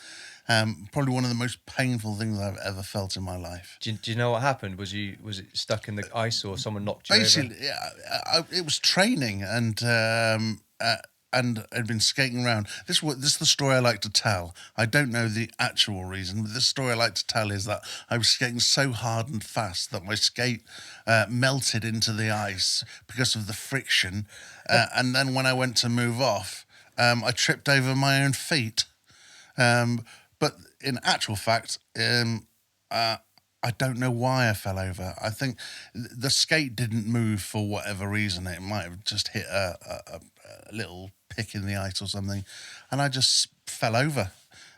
Probably one of the most painful things I've ever felt in my life. Do you know what happened? Was it stuck in the ice, or someone knocked you Basically, over? Yeah, it was training, and I'd been skating around. This is the story I like to tell. I don't know the actual reason, but the story I like to tell is that I was skating so hard and fast that my skate melted into the ice because of the friction. And then when I went to move off, I tripped over my own feet. But in actual fact, I don't know why I fell over. I think the skate didn't move for whatever reason. It might have just hit a little pick in the ice or something, and I just fell over.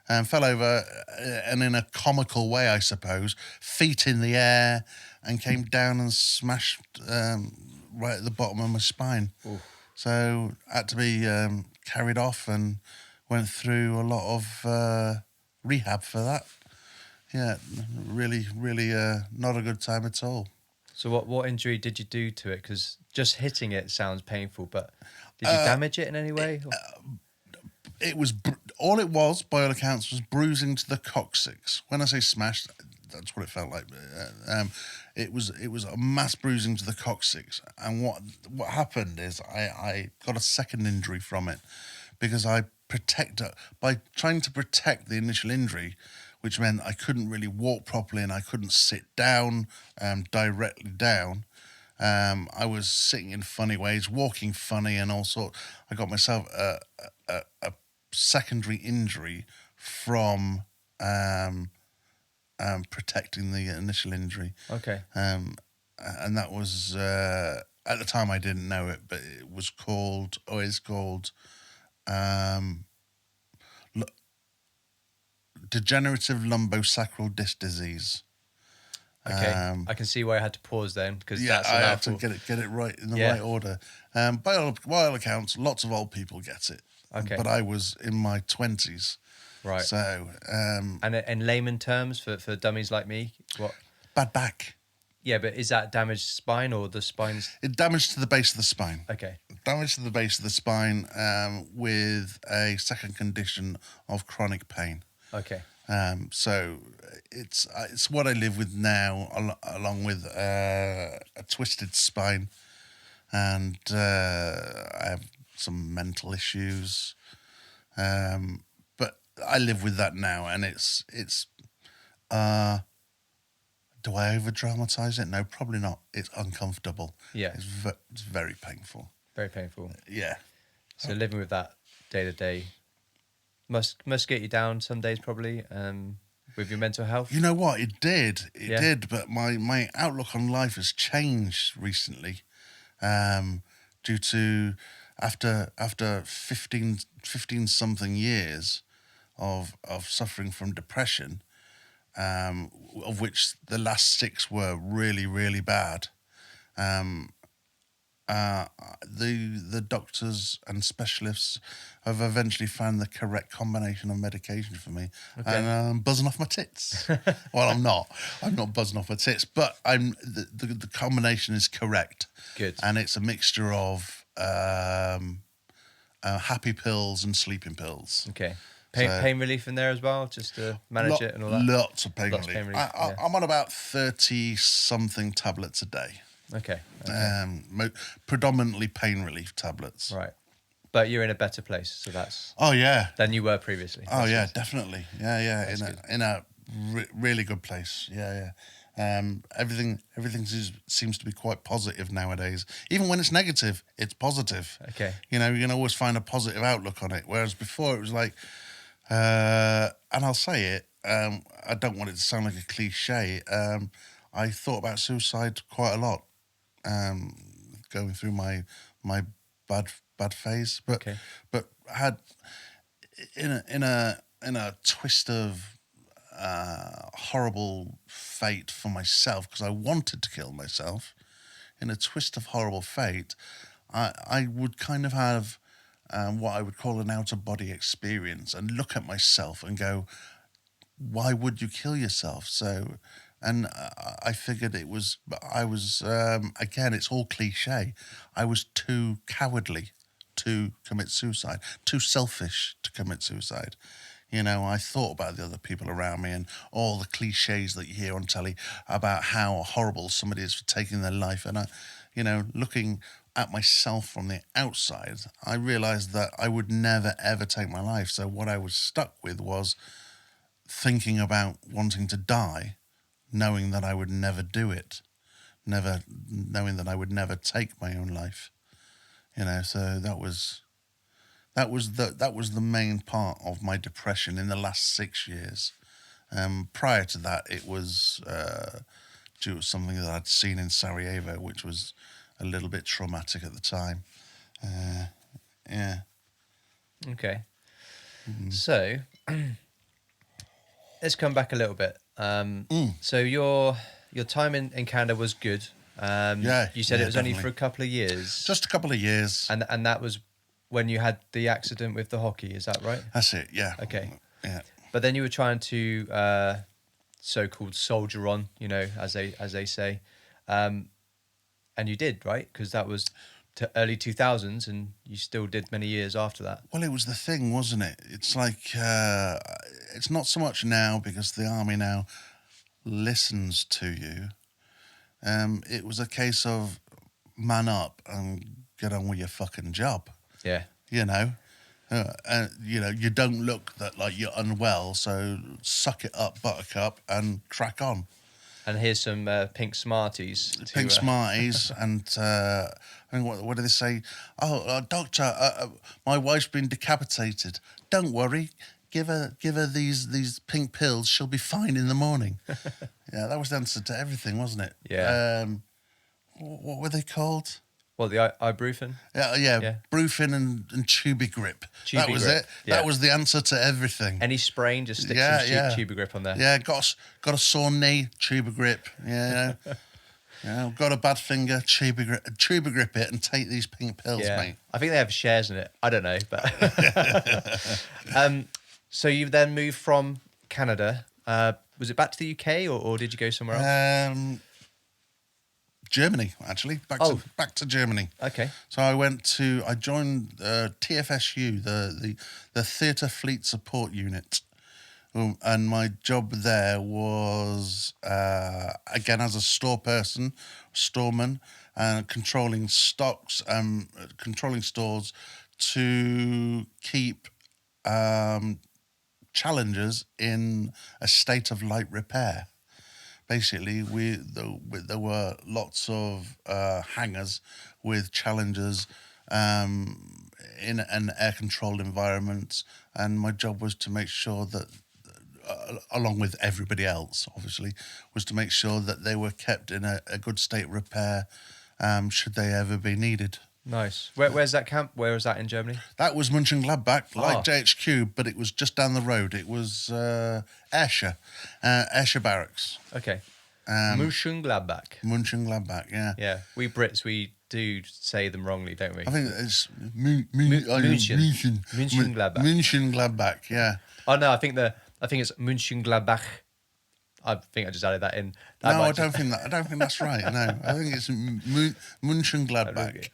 And in a comical way, I suppose, feet in the air, and came down and smashed right at the bottom of my spine. Oof. So I had to be carried off and went through a lot of rehab for that. Yeah, really, not a good time at all. So what injury did you do to it? Because just hitting it sounds painful, but did you damage it in any way? It was all it was, by all accounts, was bruising to the coccyx. When I say smashed, that's what it felt like. It was a mass bruising to the coccyx, and what happened is I got a second injury from it because by trying to protect the initial injury, which meant I couldn't really walk properly and I couldn't sit down directly down. I was sitting in funny ways, walking funny, and all sorts. I got myself a secondary injury from protecting the initial injury. Okay. And that was at the time I didn't know it, but it was called, or is called, degenerative lumbosacral disc disease. Okay, I can see why I had to pause then, because Yeah, that's I a had to mouthful. get it right in the right order. By all accounts, lots of old people get it. Okay. But I was in my 20s. Right. So, And in layman terms, for dummies like me, what? bad back. Yeah, but is that damaged spine or the spine's? It damaged to the base of the spine. Okay. Damage to the base of the spine with a second condition of chronic pain. Okay. So it's what I live with now, along with a twisted spine, and I have some mental issues. But I live with that now, and it's. Do I over dramatize it? No, probably not. It's uncomfortable. Yeah. It's very painful. Very painful. Yeah. So living with that day to day must get you down some days, probably, with your mental health. You know what? It did. It Yeah. did. But my outlook on life has changed recently, due to after 15 something years of suffering from depression, of which the last 6 were really, really bad. The doctors and specialists have eventually found the correct combination of medication for me, and I'm buzzing off my tits. Well, I'm not buzzing off my tits, but the combination is correct. Good. And it's a mixture of happy pills and sleeping pills. Okay. Pain relief in there as well, just to manage it and all that? Lots of pain Lots of relief. pain relief, yeah. I'm on about 30-something tablets a day. Okay. Predominantly pain relief tablets. Right. But you're in a better place, so that's... Oh, yeah. Than you were previously. Oh, That's yeah, good. definitely. Yeah. In a really good place. Yeah. Everything seems to be quite positive nowadays. Even when it's negative, it's positive. Okay. You know, you can always find a positive outlook on it. Whereas before it was like, and I'll say it, I don't want it to sound like a cliche. I thought about suicide quite a lot, going through my bad phase. But Okay. but had in a twist of horrible fate for myself, because I wanted to kill myself. In a twist of horrible fate, I would kind of have what I would call an out-of-body experience and look at myself and go, why would you kill yourself? So, and I figured I was, again, it's all cliche. I was too cowardly to commit suicide, too selfish to commit suicide. You know, I thought about the other people around me and all the cliches that you hear on telly about how horrible somebody is for taking their life. And looking at myself from the outside, I realized that I would never, ever take my life. So what I was stuck with was thinking about wanting to die, knowing that I would never do it, knowing that I would never take my own life. You know, so that was the main part of my depression in the last 6 years. Prior to that, it was due to something that I'd seen in Sarajevo, which was a little bit traumatic at the time. Yeah. Okay. So let's come back a little bit. So your time in Canada was good. You said it was only for a couple of years. Just a couple of years. And that was when you had the accident with the hockey, is that right? That's it, yeah. Okay. Yeah. But then you were trying to so-called soldier on, as they say. And you did, right? Because that was to early 2000s, and you still did many years after that. Well, it was the thing, wasn't it? It's like, it's not so much now because the army now listens to you. It was a case of man up and get on with your fucking job. Yeah. You don't look like you're unwell, so suck it up, buttercup, and crack on. And here's some pink Smarties. Pink Smarties, and what do they say? Oh, doctor, my wife's been decapitated. Don't worry, give her these pink pills. She'll be fine in the morning. Yeah, that was the answer to everything, wasn't it? Yeah. What were they called? Well, the ibuprofen? Yeah. Brufen and Tubigrip. That was it. Yeah. That was the answer to everything. Any sprain, just stick some Tubigrip on there. Yeah, got a sore knee, Tubigrip. Yeah, got a bad finger, Tubigrip it and take these pink pills, mate. I think they have shares in it. I don't know, but so you then moved from Canada. Was it back to the UK or did you go somewhere else? Germany, actually. Back to Germany. Okay. So I joined TFSU, the Theatre Fleet Support Unit. And my job there was, again, as a storeman, controlling stocks, controlling stores to keep Challengers in a state of light repair. Basically, there were lots of hangars with Challengers in an air-controlled environment, and my job was to make sure that, along with everybody else, obviously, was to make sure that they were kept in a good state of repair should they ever be needed. Nice. Where's that camp? Where was that in Germany? That was Mönchengladbach, like JHQ, but it was just down the road. It was Ayrshire Barracks. Okay. Mönchengladbach. Mönchengladbach, yeah. Yeah. We Brits, we do say them wrongly, don't we? I think it's Mönchengladbach. Mönchengladbach, yeah. Oh no, I think it's Mönchengladbach. I think I just added that in. I don't think that's right. No, I think it's Mönchengladbach.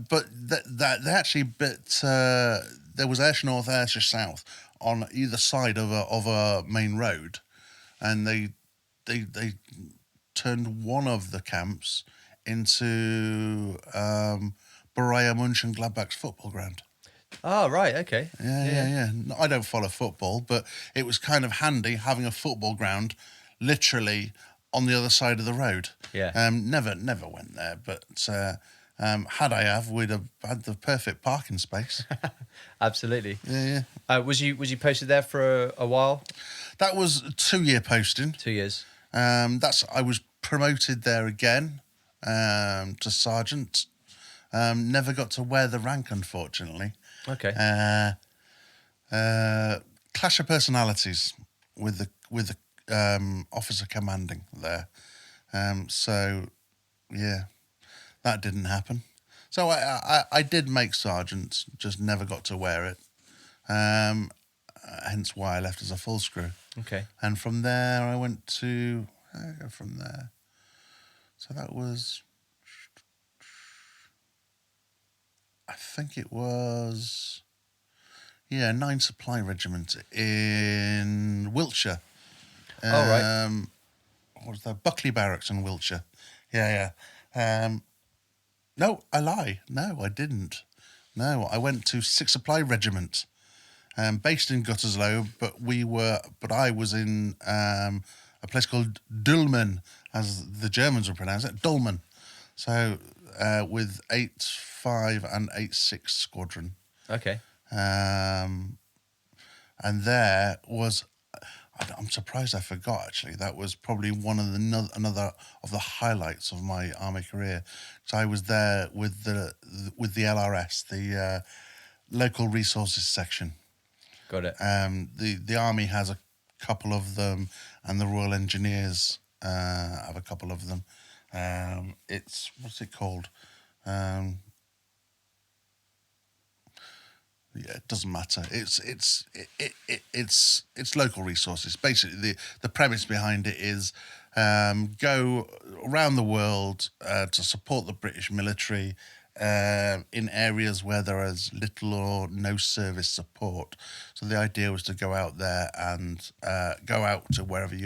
But they actually there was Ayrshire North, Ayrshire South on either side of a main road, and they turned one of the camps into Borussia Mönchengladbach's football ground. Oh, right, okay. Yeah. I don't follow football, but it was kind of handy having a football ground literally on the other side of the road. Yeah. Never went there, but had I we'd have had the perfect parking space. Absolutely. Yeah. Was you posted there for a while? That was a 2-year posting. 2 years. I was promoted there again to sergeant. Never got to wear the rank, unfortunately. Okay. Clash of personalities with the officer commanding there. So yeah, that didn't happen. So I did make sergeant, just never got to wear it. Hence why I left as a full screw. Okay. And from there I went to from there. So that was, I think it was, 9 Supply Regiment in Wiltshire. Right. What was that? Buckley Barracks in Wiltshire. Yeah. No, I lie. No, I didn't. No, I went to 6 Supply Regiment, based in Gütersloh, but I was in a place called Dülmen, as the Germans would pronounce it, Dülmen. So with 8-5 and 8-6 Squadron. Okay. And there was, I'm surprised I forgot. Actually, that was probably one of another of the highlights of my army career. So I was there with the LRS, the local resources section. Got it. The army has a couple of them, and the Royal Engineers have a couple of them. It's what's it called? Yeah, it doesn't matter. It's local resources. Basically, the premise behind it is go around the world to support the British military in areas where there is little or no service support. So the idea was to go out there and go out to wherever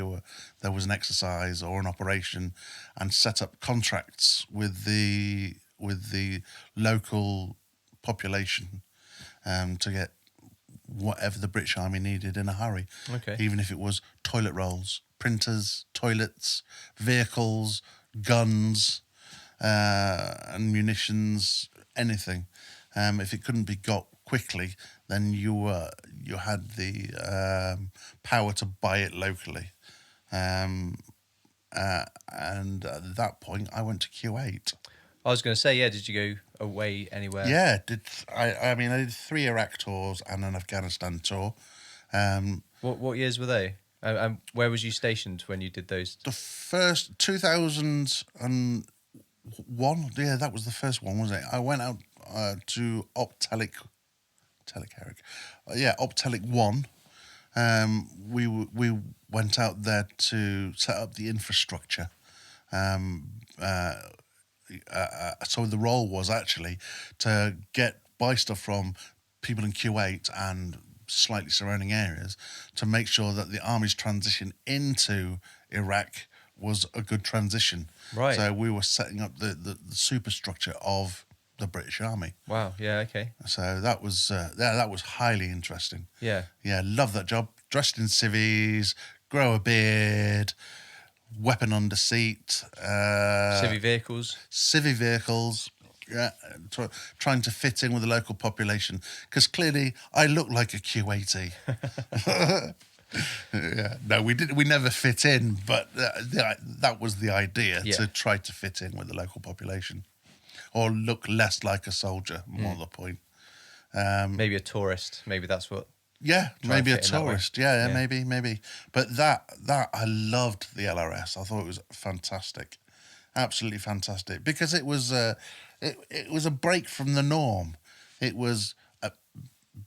there was an exercise or an operation, and set up contracts with the local population. To get whatever the British Army needed in a hurry. Okay. Even if it was toilet rolls, printers, toilets, vehicles, guns, and munitions, anything. If it couldn't be got quickly, then you had the power to buy it locally. And at that point, I went to Kuwait. I was going to say, yeah, did you go away anywhere? Yeah, I did 3 Iraq tours and an Afghanistan tour. What years were they? And where was you stationed when you did those? The first 2001, yeah, that was the first one, wasn't it? I went out to Optelic 1. We went out there to set up the infrastructure. So the role was actually to buy stuff from people in Kuwait and slightly surrounding areas to make sure that the army's transition into Iraq was a good transition. Right. So we were setting up the superstructure of the British Army. Wow. Yeah. Okay. So that was highly interesting. Yeah. Yeah, love that job. Dressed in civvies, grow a beard. Weapon under seat. Civvy vehicles. Yeah, trying to fit in with the local population, because clearly I look like a Q80. Yeah, no, we never fit in, but that was the idea, to try to fit in with the local population, or look less like a soldier. More the point. Maybe a tourist. Maybe that's what. Yeah, maybe a tourist. Yeah, maybe. But that I loved the LRS. I thought it was fantastic, absolutely fantastic, because it was it was a break from the norm. It was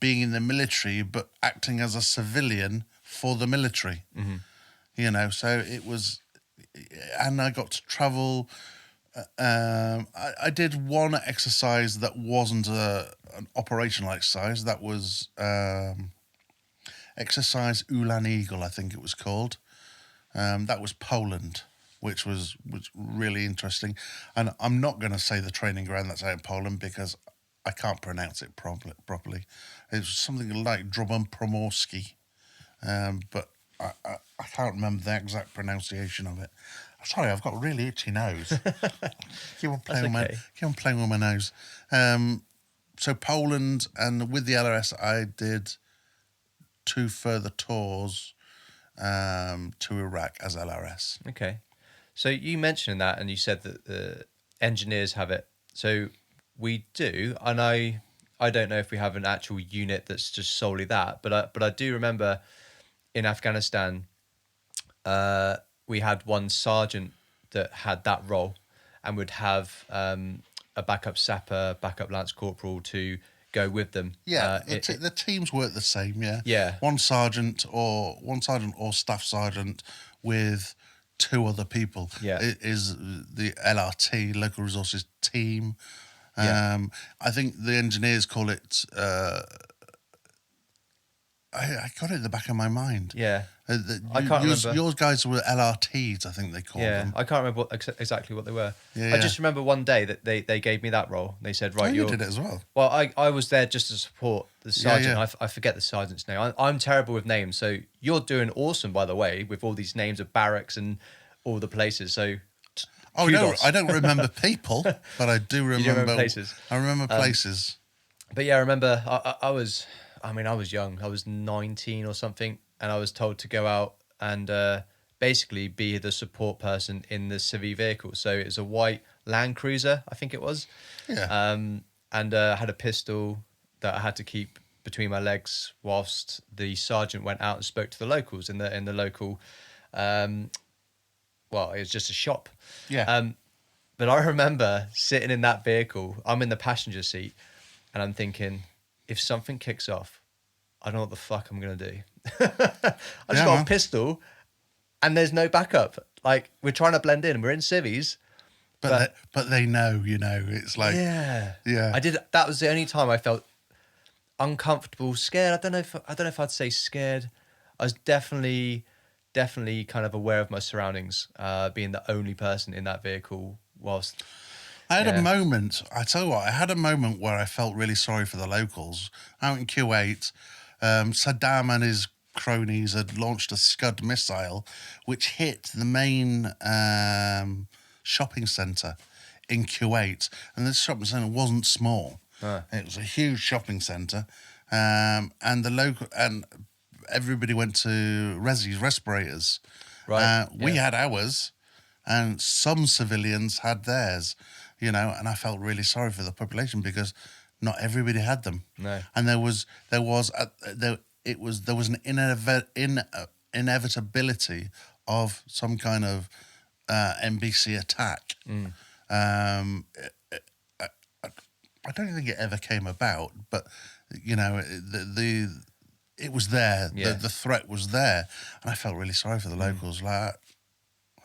being in the military, but acting as a civilian for the military. Mm-hmm. You know, so it was, and I got to travel. I did one exercise that wasn't an operational exercise. That was. Exercise Ulan Eagle, I think it was called. That was Poland, which was really interesting. And I'm not going to say the training ground that's out in Poland, because I can't pronounce it properly. It was something like Drummond Promorski, but I can't remember the exact pronunciation of it. I'm sorry, I've got a really itchy nose. Keep on playing with my nose. So Poland, and with the LRS, I did 2 further tours to Iraq as LRS. Okay. So you mentioned that, and you said that the engineers have it. So we do, and I don't know if we have an actual unit that's just solely that, but I do remember in Afghanistan, we had one sergeant that had that role, and would have a backup sapper, backup lance corporal to go with them. Yeah, the teams work the same. Yeah. Yeah. One sergeant or staff sergeant with 2 other people. Yeah. It is the LRT, local resources team. Yeah. I think the engineers call it. I got it in the back of my mind. Yeah. I can't remember. Yours guys were LRTs, I think they called them. I can't remember exactly what they were. Yeah, I just remember one day that they gave me that role. They said, right, you did it as well. Well, I was there just to support the sergeant. Yeah. I forget the sergeant's name. I'm terrible with names. So you're doing awesome, by the way, with all these names of barracks and all the places. So no, I don't remember people, but I do remember, you remember places. I remember places. But yeah, I remember I was young. I was 19 or something. and I was told to go out and basically be the support person in the civvy vehicle. So it was a white Land Cruiser, I think it was. Yeah. And had a pistol that I had to keep between my legs whilst the sergeant went out and spoke to the locals in the local. Well, it was just a shop. Yeah. But I remember sitting in that vehicle. I'm in the passenger seat, and I'm thinking, if something kicks off, I don't know what the fuck I'm gonna do. I just got a pistol, and there's no backup. Like, we're trying to blend in. We're in civvies. But they know, it's like... Yeah. Yeah. That was the only time I felt uncomfortable, scared. I don't know if I'd say scared. I was definitely kind of aware of my surroundings, being the only person in that vehicle whilst... I had a moment, I tell you what, I had a moment where I felt really sorry for the locals. Out in Kuwait, Saddam and his cronies had launched a Scud missile, which hit the main shopping centre in Kuwait. And this shopping centre wasn't small. It was a huge shopping centre. And everybody went to respirators. Right. We had ours, and some civilians had theirs, and I felt really sorry for the population because not everybody had them. No. And there was an inevitability of some kind of NBC attack. I don't think it ever came about, but it was there. Yeah. The threat was there, and I felt really sorry for the locals. Like,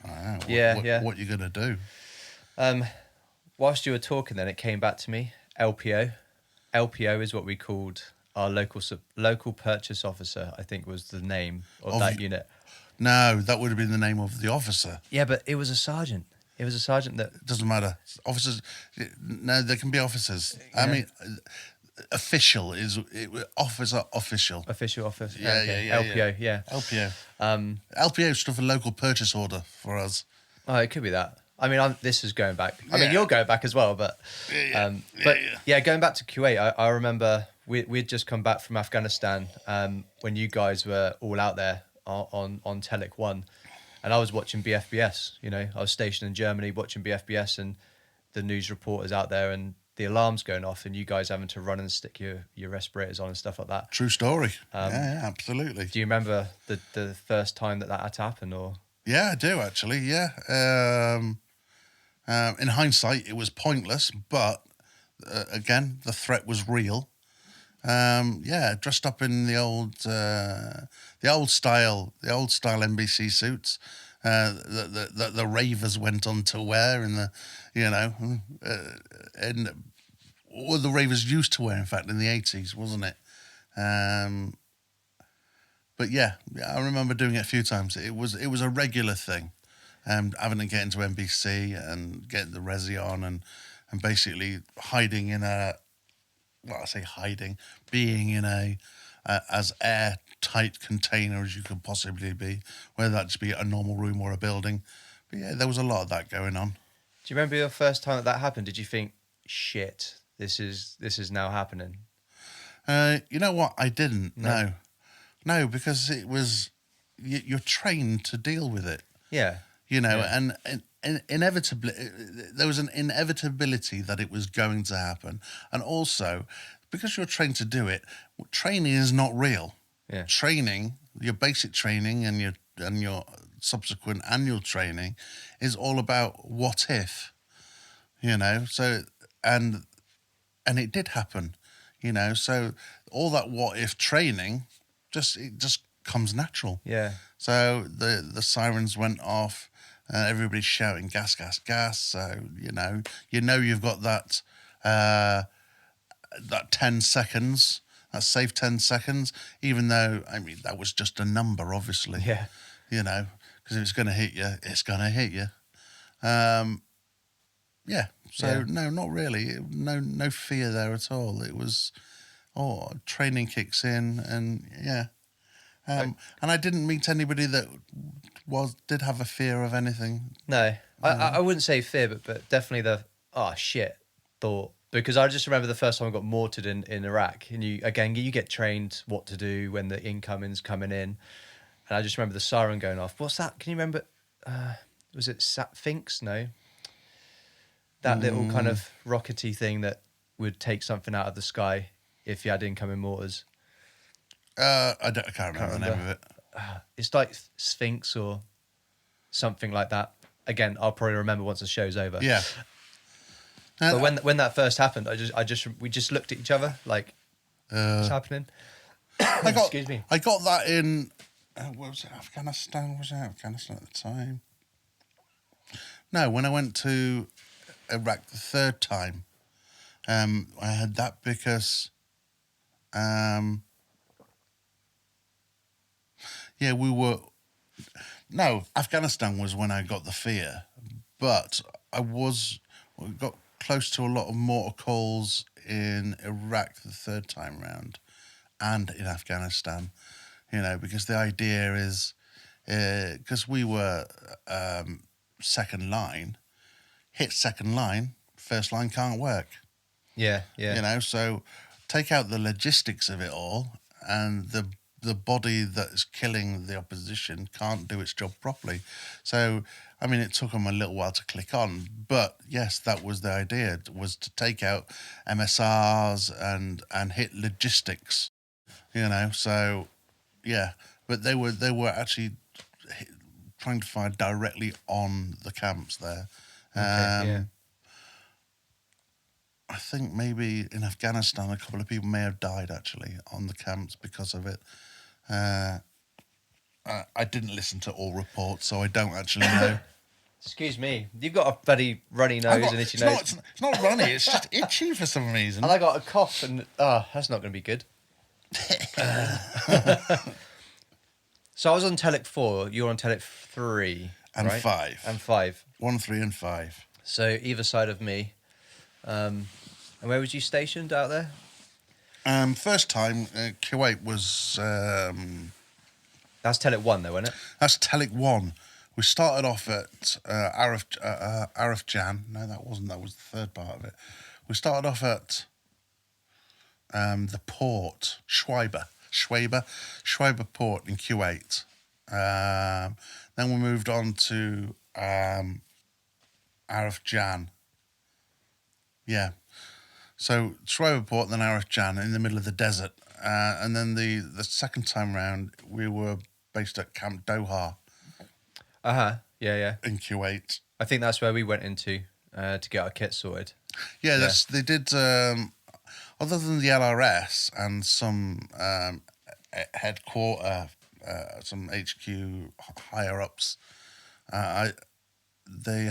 I don't know, what you're gonna do? Whilst you were talking, then it came back to me. LPO. LPO is what we called our local purchase officer, I think was the name of that unit. No, that would have been the name of the officer. Yeah, but it was a sergeant. It was a sergeant that... It doesn't matter. Officers, no, there can be officers. Yeah. I mean, official is officer official. Official office. Yeah, okay. yeah, LPO, yeah. LPO. LPO stood for local purchase order for us. Oh, it could be that. I mean, this is going back. I mean, you're going back as well, but going back to Kuwait, I remember we'd just come back from Afghanistan when you guys were all out there on Telic 1, and I was watching BFBS. I was stationed in Germany watching BFBS, and the news reporters out there, and the alarms going off, and you guys having to run and stick your respirators on and stuff like that. True story. Yeah, absolutely. Do you remember the first time that had to happen, or? Yeah, I do actually. Yeah. In hindsight, it was pointless, but again, the threat was real. Dressed up in the old style NBC suits that the ravers went on to wear, and or the ravers used to wear, in fact, in the 80s, wasn't it? But yeah, I remember doing it a few times. It was a regular thing. Having to get into NBC and get the resi on and basically hiding in being in a as airtight container as you could possibly be, whether that just be a normal room or a building. But yeah, there was a lot of that going on. Do you remember your first time that happened? Did you think, shit, this is now happening? You know what? I didn't. No, because it was you're trained to deal with it. Yeah. And inevitably, there was an inevitability that it was going to happen. And also, because you're trained to do it, training is not real. Yeah. Training, your basic training and your subsequent annual training is all about what if, so, and it did happen, so all that what if training, it just comes natural. Yeah. So the sirens went off, everybody's shouting gas, gas, gas. So you've got that 10 seconds, that safe 10 seconds. Even though that was just a number, obviously. Yeah. Because if it's going to hit you, it's going to hit you. No, not really. No fear there at all. It was, training kicks in, and yeah. And I didn't meet anybody that did have a fear of anything. No, I wouldn't say fear, but definitely the shit thought. Because I just remember the first time I got mortared in Iraq, and you get trained what to do when the incoming's coming in, and I just remember the siren going off. What's that? Can you remember? Was it Finks? No. That little kind of rockety thing that would take something out of the sky if you had incoming mortars. I can't remember the name of it. It's like Sphinx or something like that. Again, I'll probably remember once the show's over. Yeah. But when that first happened, we just looked at each other like, what's happening? Excuse me. I got that in. What was it? Afghanistan? Was it Afghanistan at the time? No, when I went to Iraq the third time, I had that because, we were. No, Afghanistan was when I got the fear, but we got close to a lot of mortar calls in Iraq the third time round, and in Afghanistan, because the idea is, because we were second line, hit second line, first line can't work. Yeah. So take out the logistics of it all, and the body that is killing the opposition can't do its job properly. So, it took them a little while to click on, but yes, that was the idea, was to take out MSRs and hit logistics, so, yeah. But they were actually trying to fire directly on the camps there. Yeah. I think maybe in Afghanistan, a couple of people may have died actually on the camps because of it. I didn't listen to all reports, so I don't actually know. Excuse me. You've got a bloody runny nose and itchy nose. It's not runny, it's just itchy for some reason. And I got a cough and, that's not going to be good. So I was on Telic 4, you were on Telic 3. And right? 5. And 5. 1, 3 and 5. So either side of me. And where was you stationed out there? First time, Kuwait was... That's Telic 1 though, wasn't it? That's Telic 1. We started off at Arif Jan. No, that wasn't. That was the third part of it. We started off at the port, Schweiber Port in Kuwait. Then we moved on to Arif Jan. Yeah. So Schweiber Port, then Arif Jan in the middle of the desert. And then the second time round, we were based at Camp Doha. Yeah. In Kuwait. I think that's where we went into to get our kit sorted. Yeah, they did, other than the LRS and some headquarter, some HQ higher ups, they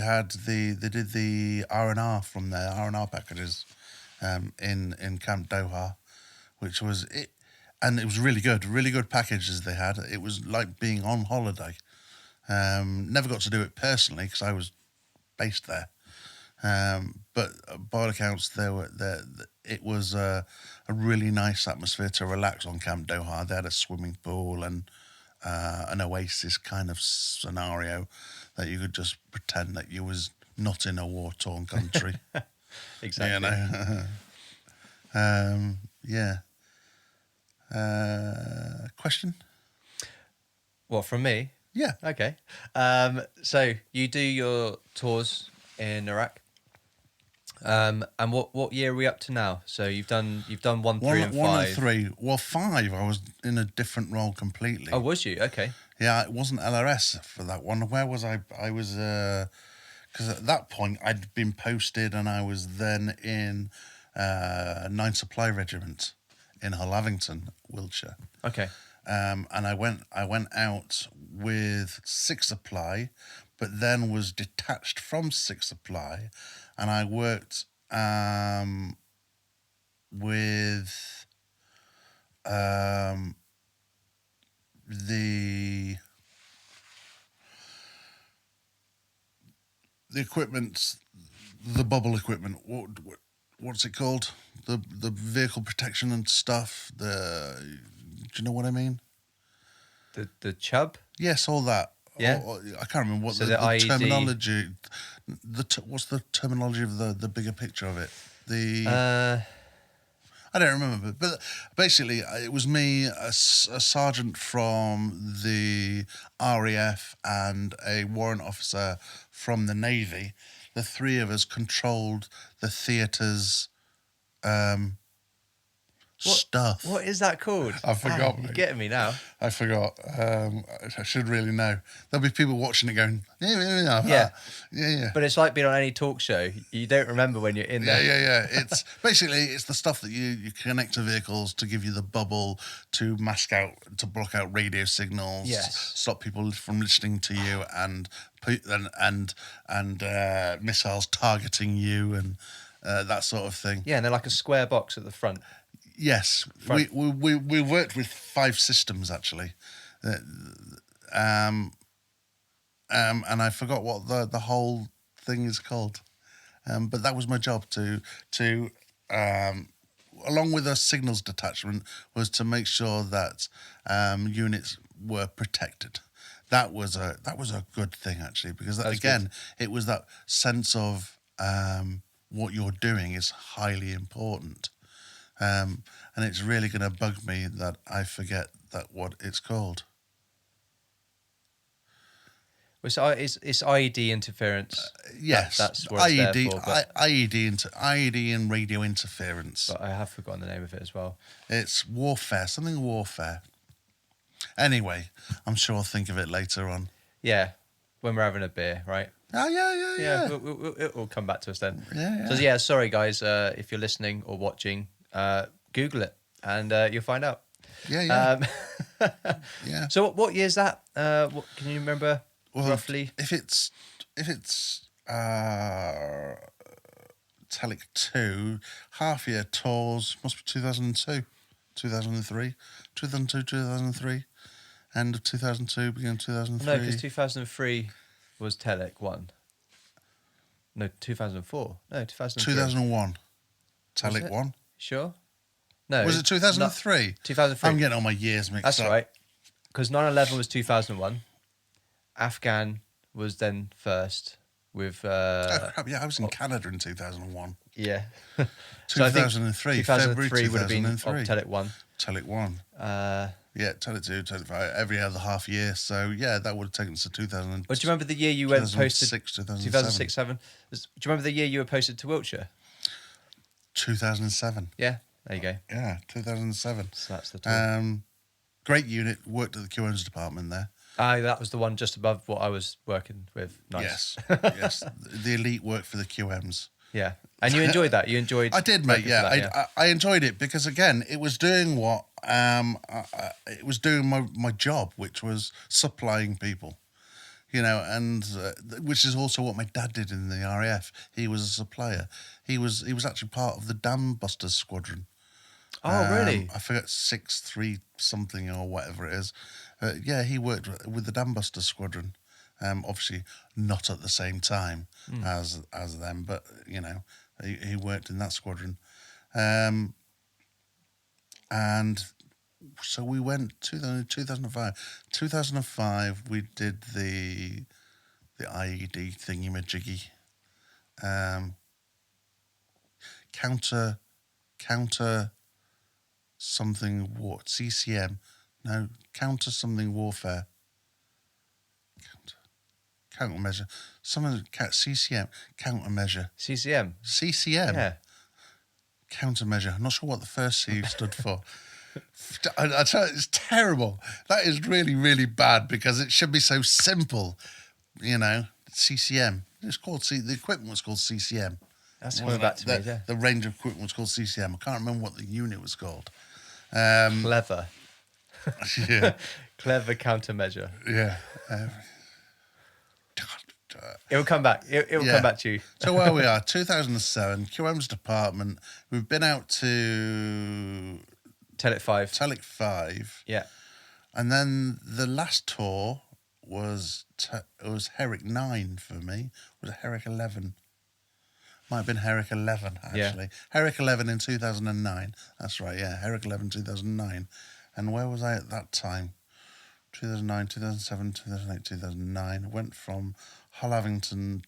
did the R&R from their R&R packages in Camp Doha, which was it, and it was really good packages they had. It was like being on holiday. Never got to do it personally because I was based there, but by all accounts, it was a really nice atmosphere to relax on Camp Doha. They had a swimming pool and an oasis kind of scenario that you could just pretend that you was not in a war-torn country. Exactly. Yeah. Question? What, from me? Yeah. Okay. So you do your tours in Iraq. And what year are we up to now? So you've done 1, 3 and 5. 1 and 3. Well, 5, I was in a different role completely. Oh, was you? Okay. Yeah, it wasn't LRS for that one. Where was I? I was, because at that point I'd been posted and I was then in 9 Supply Regiment in Hallavington, Wiltshire. Okay. And I went out with 6 Supply, but then was detached from 6 Supply, and I worked with the equipment, the bubble equipment. What's it called? The vehicle protection and stuff. Do you know what I mean? The chub? Yes, all that. Yeah. I can't remember what So the IED. terminology. What's the terminology of the bigger picture of it? I don't remember, but basically it was me, a sergeant from the RAF, and a warrant officer from the Navy. The three of us controlled the theatre's stuff. What is that called? I forgot. You're mate. getting me now. I forgot. I should really know. There'll be people watching it going, yeah. But it's like being on any talk show. You don't remember when you're in there. Yeah. It's basically it's the stuff that you connect to vehicles to give you the bubble, to mask out, to block out radio signals, Yes. stop people from listening to you, and missiles targeting you and that sort of thing. Yeah, and they're like a square box at the front. Yes, we worked with 5 systems actually, and I forgot what the whole thing is called, but that was my job to along with a signals detachment, was to make sure that units were protected. That was a good thing actually, because it was that sense of what you're doing is highly important. And it's really going to bug me that I forget that what it's called. It's IED interference. Yes, that's what it's IED, there for. But, IED and radio interference. but I have forgotten the name of it as well. It's warfare, something warfare. Anyway, I'm sure I'll think of it later on. Yeah, when we're having a beer, right? Oh, yeah. It will come back to us then. Yeah. So yeah, sorry guys, if you're listening or watching, Google it and you'll find out. Yeah. Yeah. So what year is that? What can you remember roughly? If it's Telic 2, half year tours must be 2002, 2003, 2003, end of 2002, beginning of 2003. No, because 2003 was Telic 1. No, 2004. No, 2003. 2001. Telic 1. Sure? No. Was it 2003? 2003. I'm getting all my years mixed up. That's right. Because 9/11 was 2001. Afghan was then first with... Oh, crap, yeah, I was in Canada in 2001. Yeah. 2003, February 2003. would have been of Telic 1. Telic 1. Yeah, Telic 2, Telic 5, every other half year. So, yeah, that would have taken us to 2000. Well, do you remember the year you went posted? 2007. 2006, 7. Do you remember the year you were posted to Wiltshire? 2007. Yeah, there you go. Yeah, 2007. So that's the tour. Great unit, worked at the QM's department there. That was the one just above what I was working with. Nice. Yes. The elite worked for the QMs. Yeah. And you enjoyed that? You enjoyed... I did, mate, working yeah. for that, I enjoyed it because, again, it was doing what... it was doing my job, which was supplying people. You know, and which is also what my dad did in the RAF. He was a supplier. He was actually part of the Dam Busters Squadron. Oh, really? I forget 6-3 something or whatever it is. Yeah, he worked with the Dam Busters Squadron. Obviously not at the same time as them, but you know, he worked in that squadron. And so we went 2005. 2005 we did the IED thingy-majiggy. Counter something CCM. No, counter something warfare. Countermeasure. CCM. Countermeasure. CCM? CCM. Yeah. Countermeasure. I'm not sure what the first C stood for. I tell you, it's terrible. That is really, really bad because it should be so simple. You know, CCM. It's called the equipment was called CCM. That's coming back to me, yeah. The range of equipment was called CCM. I can't remember what the unit was called. Clever. Yeah. Clever countermeasure. Yeah. It will come back. It will come back to you. So where we are, 2007, QM's department. We've been out to Telic 5. Telic 5. Yeah. And then the last tour was Herrick 9 for me. Was it Herrick 11? Might have been Herrick 11, actually. Yeah. Herrick 11 in 2009. That's right, yeah. Herrick 11, 2009. And where was I at that time? 2009, 2007, 2008, 2009. Went from Hull-Havington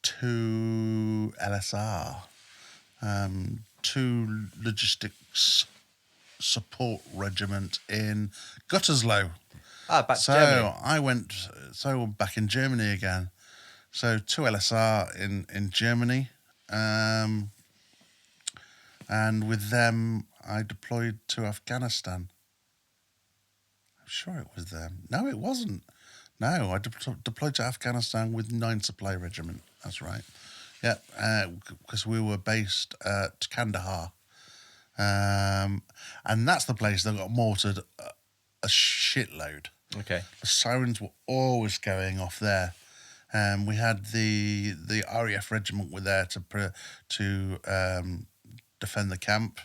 to LSR. 2 logistics support regiment in Gütersloh. Back to Germany. I went back in Germany again. So 2 LSR in Germany. And with them, I deployed to Afghanistan. I'm sure it was them. No, it wasn't. No, I deployed to Afghanistan with 9 Supply Regiment. That's right. Yeah, because we were based at Kandahar. And that's the place that got mortared a shitload. Okay. The sirens were always going off there. We had the RAF regiment were there to defend the camp.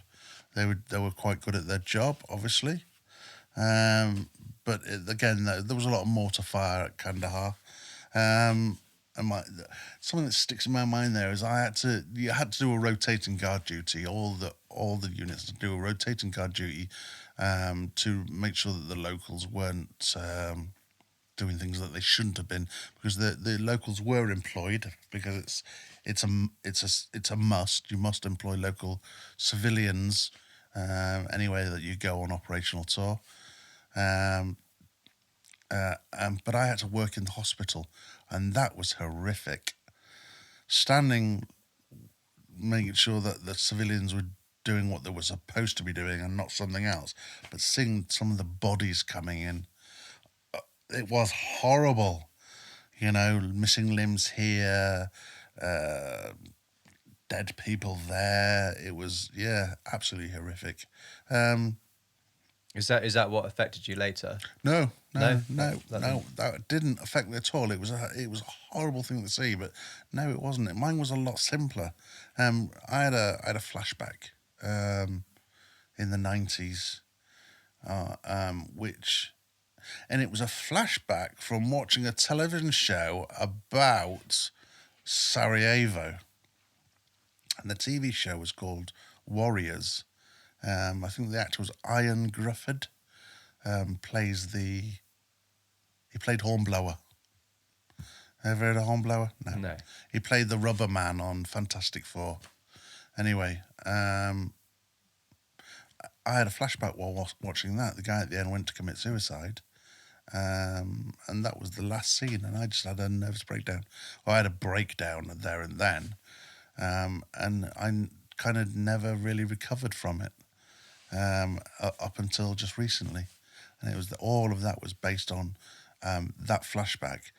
They were quite good at their job, obviously. But again, there was a lot of mortar fire at Kandahar. And something that sticks in my mind there is you had to do a rotating guard duty. All the units had to do a rotating guard duty to make sure that the locals weren't doing things that they shouldn't have been, because the locals were employed, because it's a must. You must employ local civilians anyway that you go on operational tour. But I had to work in the hospital, and that was horrific. Standing, making sure that the civilians were doing what they were supposed to be doing and not something else, but seeing some of the bodies coming in, it was horrible. Missing limbs here, dead people there. It was, absolutely horrific. Is that what affected you later? No, that didn't affect me at all. It was a horrible thing to see, but no, it wasn't. Mine was a lot simpler. I had a flashback in the 90s, and it was a flashback from watching a television show about Sarajevo, and the TV show was called Warriors. I think the actor was Ian Grufford. He played Hornblower. Ever heard of Hornblower? No. He played the Rubber Man on Fantastic Four. Anyway, I had a flashback while watching that. The guy at the end went to commit suicide. And that was the last scene, and I just had a nervous breakdown. I had a breakdown there and then. And I kind of never really recovered from it up until just recently. And it was all of that was based on that flashback.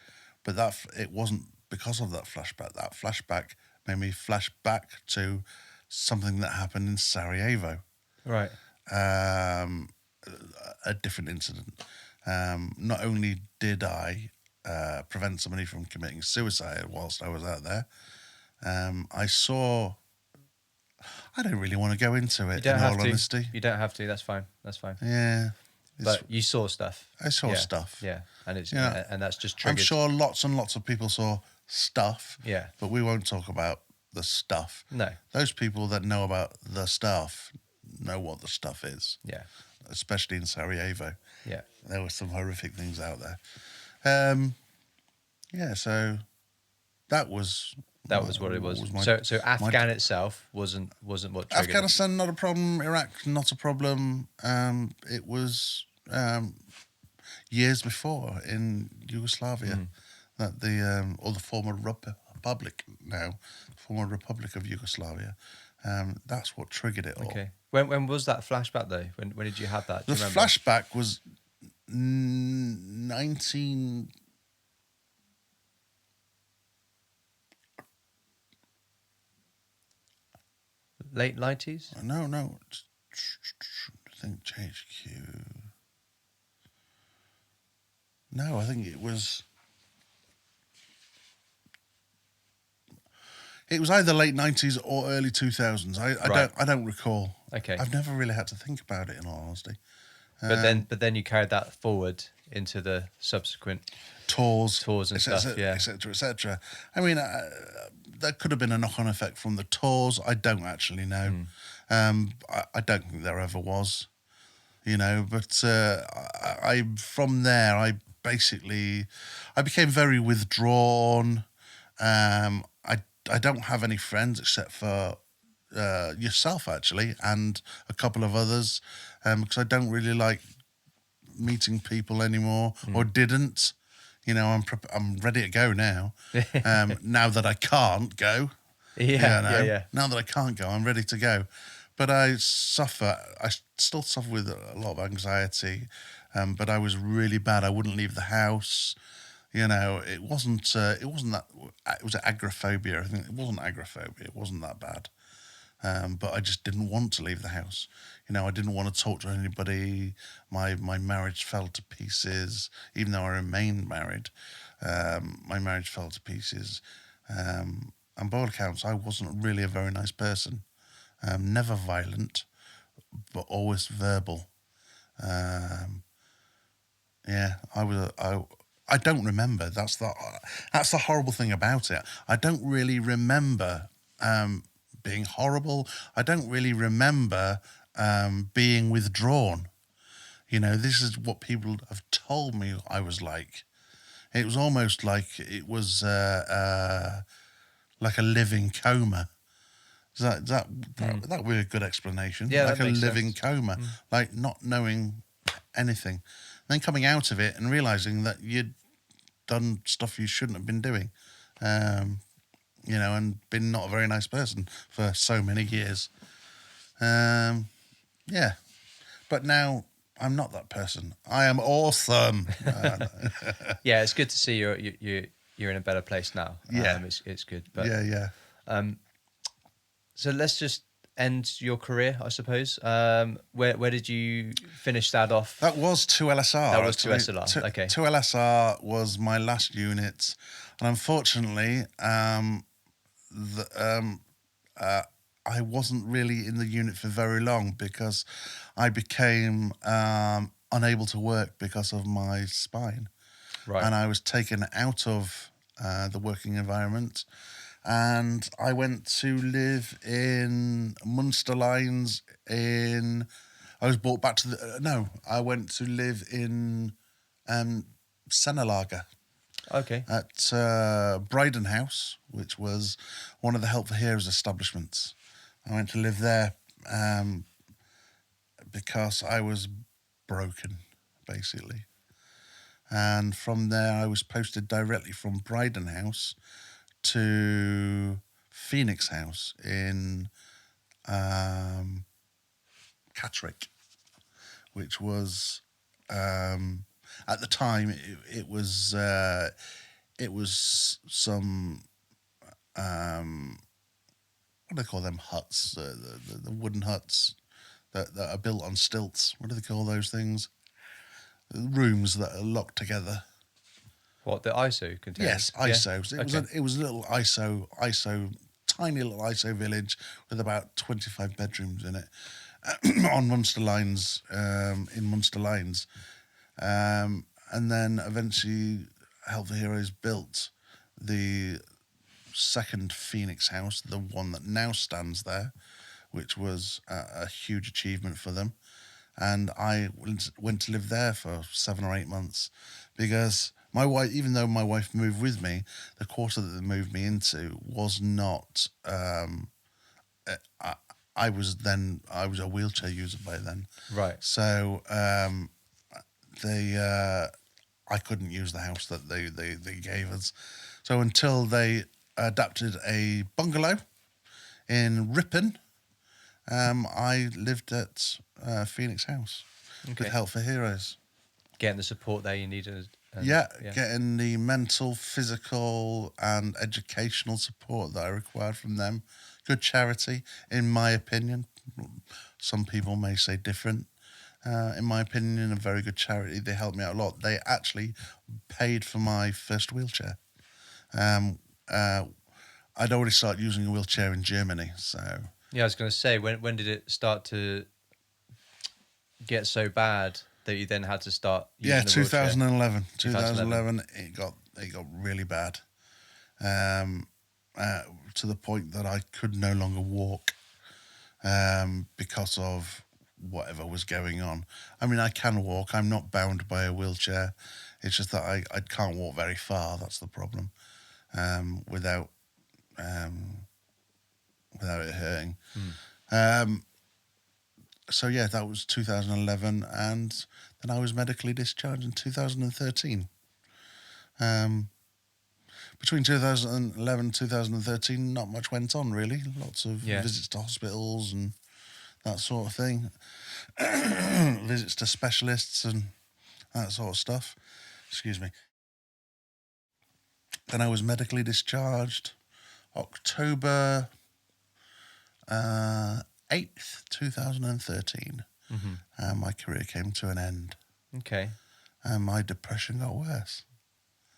But it wasn't because of that flashback. That flashback made me flash back to something that happened in Sarajevo. Right. A different incident. Not only did I prevent somebody from committing suicide whilst I was out there, I saw... I don't really want to go into it, in all honesty. You don't have to. That's fine. Yeah. But you saw stuff. I saw stuff. Yeah. And and that's just triggered. I'm sure lots and lots of people saw stuff. Yeah. But we won't talk about the stuff. No. Those people that know about the stuff know what the stuff is. Yeah. Especially in Sarajevo. Yeah. There were some horrific things out there. So that was... That was what it was. So Afghan itself wasn't what triggered Afghanistan, not a problem. Iraq, not a problem. It was years before in Yugoslavia that the former Republic now, former Republic of Yugoslavia, that's what triggered it all. Okay. When was that flashback though? When did you have that? The flashback was 19... Late 90s? No. I think JHQ. No, I think it was either late 90s or early 2000s. I don't recall. Okay. I've never really had to think about it, in all honesty. But then you carried that forward into the subsequent tours and stuff, etc. I mean, there could have been a knock-on effect from the tours. I don't actually know. I don't think there ever was, But from there, I became very withdrawn. I don't have any friends except for yourself actually, and a couple of others, because I don't really like meeting people anymore, or didn't. You know, I'm ready to go now. Now that I can't go, Yeah. now that I can't go, I'm ready to go. But I still suffer with a lot of anxiety. But I was really bad. I wouldn't leave the house. You know, it wasn't that. It was agoraphobia. I think it wasn't agoraphobia. It wasn't that bad. But I just didn't want to leave the house. You know, I didn't want to talk to anybody. My marriage fell to pieces, even though I remained married. My marriage fell to pieces. And by all accounts, I wasn't really a very nice person. Never violent, but always verbal. Yeah, I don't remember. That's the horrible thing about it. I don't really remember being horrible. I don't really remember being withdrawn. You know, this is what people have told me I was like. It was almost like it was like a living coma. Is that would be a good explanation? Yeah, like that a makes living sense. coma, like not knowing anything, then coming out of it and realizing that you'd done stuff you shouldn't have been doing, you know, and been not a very nice person for so many years. Yeah, but now I'm not that person. I am awesome. Yeah, it's good to see you're in a better place now. Yeah. It's good. But Yeah. so let's just end your career, I suppose. Where did you finish that off? That was 2LSR. That was 2SLR, okay. 2LSR was my last unit, and unfortunately, I wasn't really in the unit for very long because I became unable to work because of my spine. Right. And I was taken out of the working environment, and I went to live in Münsterlines I was brought back to I went to live in Sennelager Okay. at Bryden House, which was one of the Help for Heroes establishments. I went to live there because I was broken, basically. And from there, I was posted directly from Bryden House to Phoenix House in Catterick, which was at the time it was some what do they call them huts, the wooden huts that are built on stilts. What do they call those things? Rooms that are locked together. What, the ISO containers? Yes, ISOs. Yeah? It was a little ISO, tiny little ISO village with about 25 bedrooms in it on Münsterlines, in Münsterlines. And then eventually Help for Heroes built the second Phoenix House, the one that now stands there, which was a huge achievement for them. And I went to live there for 7 or 8 months because my wife, even though my wife moved with me, the quarter that they moved me into was not. I was a wheelchair user by then. Right. So I couldn't use the house that they gave us. So until they adapted a bungalow in Ripon, I lived at Phoenix House with Help for Heroes. Getting the support there you needed. Getting the mental, physical, and educational support that I required from them. Good charity, in my opinion. Some people may say different. In my opinion, a very good charity. They helped me out a lot. They actually paid for my first wheelchair. I'd already started using a wheelchair in Germany, so... Yeah, I was going to say, when did it start to get so bad that you then had to start using the wheelchair? 2011. 2011, it got really bad, to the point that I could no longer walk because of whatever was going on. I mean, I can walk. I'm not bound by a wheelchair. It's just that I can't walk very far. That's the problem. Without without it hurting. So yeah, that was 2011, and then I was medically discharged in 2013. Between 2011 and 2013, not much went on really. Lots of visits to hospitals and that sort of thing. Visits to specialists and that sort of stuff. Excuse me. Then I was medically discharged October 8th, 2013. And my career came to an end. Okay. And my depression got worse.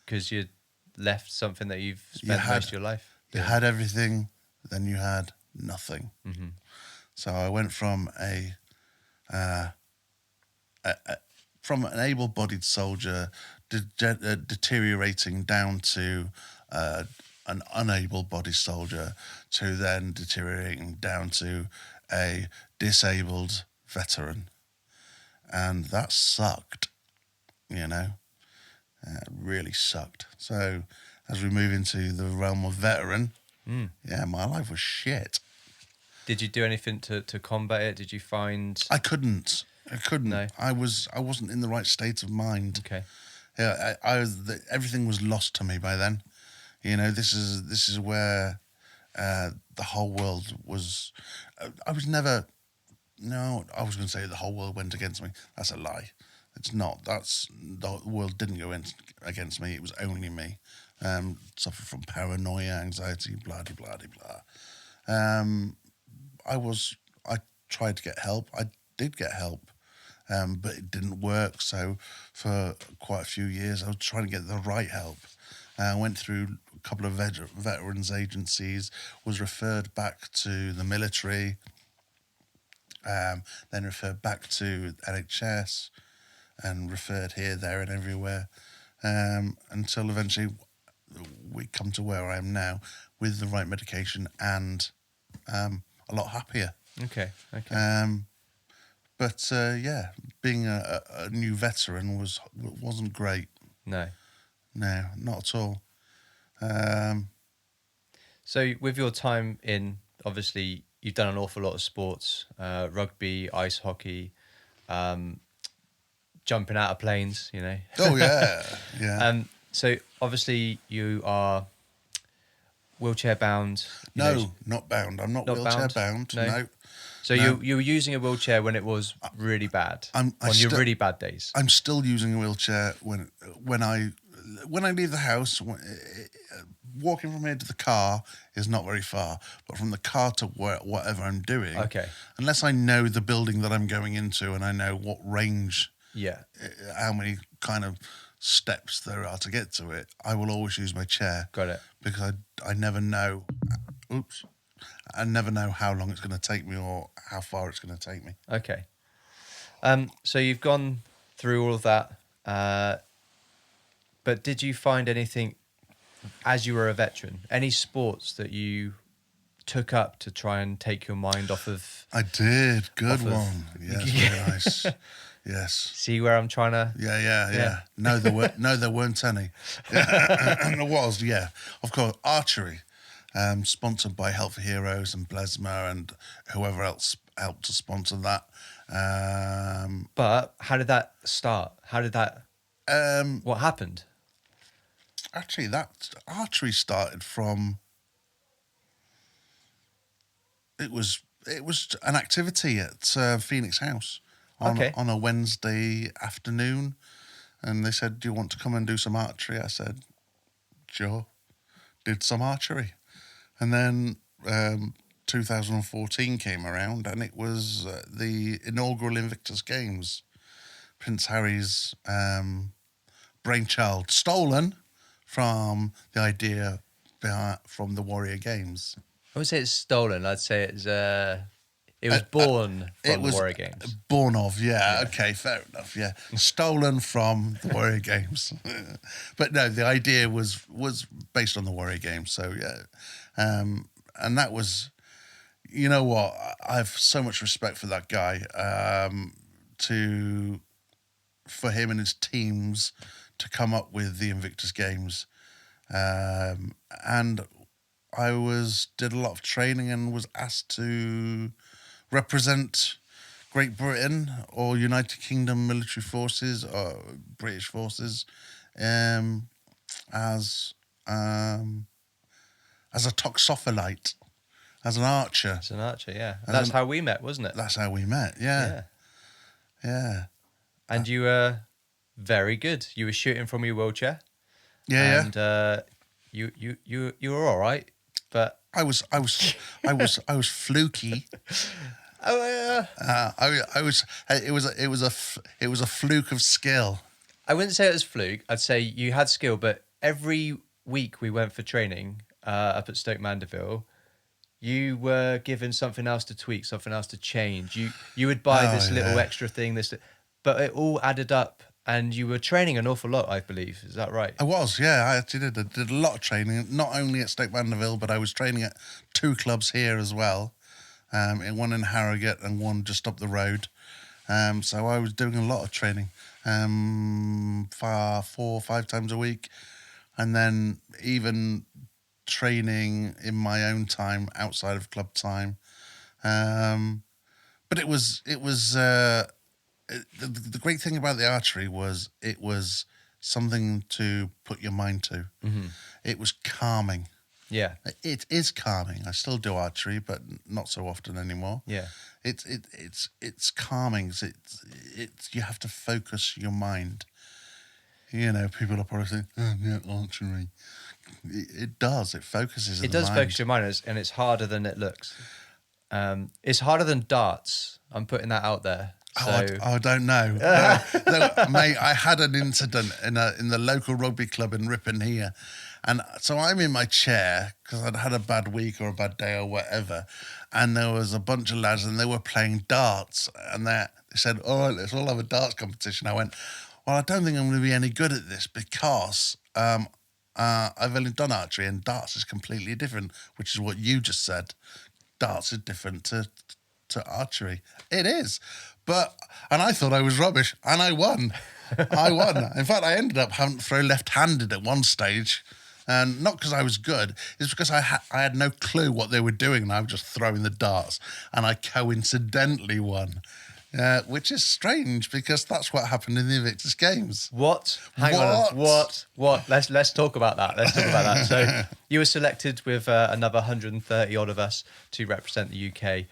Because you left something that you've spent most of your life doing. You had everything, then you had nothing. So I went from from an able-bodied soldier deteriorating down to an unable-bodied soldier to then deteriorating down to a disabled veteran. And that sucked, you know. It really sucked. So as we move into the realm of veteran, my life was shit. Did you do anything to combat it? Did you find... I couldn't. No. I wasn't in the right state of mind. Okay. Yeah, everything was lost to me by then. You know, this is where the whole world was... I was never... No, I was going to say the whole world went against me. That's a lie. It's not. The world didn't go against me. It was only me. Suffered from paranoia, anxiety, blah, blah, blah, blah. I tried to get help. I did get help, but it didn't work. So for quite a few years, I was trying to get the right help. I went through a couple of veterans agencies, was referred back to the military, then referred back to NHS, and referred here, there, and everywhere, until eventually we come to where I am now with the right medication and a lot happier. Okay. But being a new veteran wasn't great. No, not at all. So with your time in, obviously, you've done an awful lot of sports, rugby, ice hockey, jumping out of planes, you know. Oh, yeah. So obviously you are wheelchair bound. Not bound. I'm not wheelchair bound. No. So you were using a wheelchair when it was really bad, on your really bad days. I'm still using a wheelchair when I leave the house. Walking from here to the car is not very far, but from the car to whatever I'm doing, unless I know the building that I'm going into and I know what range, how many kind of steps there are to get to it, I will always use my chair. Got it. Because I never know. I never know how long it's going to take me or how far it's going to take me. Okay. So you've gone through all of that, but did you find anything as you were a veteran? Any sports that you took up to try and take your mind off of? I did. Good one. Yes, very nice. Yes. See where I'm trying to? Yeah. No, there weren't any. And there was, of course, archery. Sponsored by Health for Heroes and Blesma and whoever else helped to sponsor that. But how did that start? How did that... what happened? Actually, that archery started from... It was an activity at Phoenix House on a Wednesday afternoon. And they said, do you want to come and do some archery? I said, sure. Did some archery. And then 2014 came around, and it was the inaugural Invictus Games. Prince Harry's brainchild, stolen from the idea from the Warrior Games. I would say it's stolen. I'd say it was born from the Warrior Games. Born of, okay, fair enough, Stolen from the Warrior Games. But no, the idea was based on the Warrior Games, so and that was, you know what, I have so much respect for that guy, for him and his teams to come up with the Invictus Games, and did a lot of training and was asked to represent Great Britain or United Kingdom military forces or British forces as a toxophilite, as an archer. As an archer, yeah. That's how we met, wasn't it? That's how we met. Yeah. And you were very good. You were shooting from your wheelchair. Yeah. And you were all right, but I was fluky. oh yeah. It was a fluke of skill. I wouldn't say it was fluke. I'd say you had skill, but every week we went for training up at Stoke Mandeville, you were given something else to tweak, something else to change. You would buy this little extra thing, but it all added up. And you were training an awful lot, I believe. Is that right? I was, yeah. I actually did. I did a lot of training, not only at Stoke Mandeville, but I was training at 2 clubs here as well. One in Harrogate and one just up the road. So I was doing a lot of training, 4 or 5 times a week, and then even training in my own time outside of club time. But it was. The great thing about the archery was it was something to put your mind to. Mm-hmm. It was calming. Yeah, it is calming. I still do archery, but not so often anymore. Yeah, it's calming. It's you have to focus your mind. You know, people are probably saying, "Oh, yeah, archery." It does. It focuses. It does focus your mind, and it's harder than it looks. It's harder than darts. I'm putting that out there. So. I don't know. Mate, I had an incident in the local rugby club in Ripon here. And so I'm in my chair because I'd had a bad week or a bad day or whatever. And there was a bunch of lads and they were playing darts. And they said, all right, let's all have a darts competition. I went, well, I don't think I'm going to be any good at this because I've only done archery and darts is completely different, which is what you just said. Darts is different to archery. It is. And I thought I was rubbish, and I won. In fact, I ended up having to throw left-handed at one stage, and not because I was good. It's because I had no clue what they were doing, and I was just throwing the darts, and I coincidentally won, which is strange because that's what happened in the Invictus Games. What? Hang on. What? Let's talk about that. So you were selected with another 130 odd of us to represent the UK.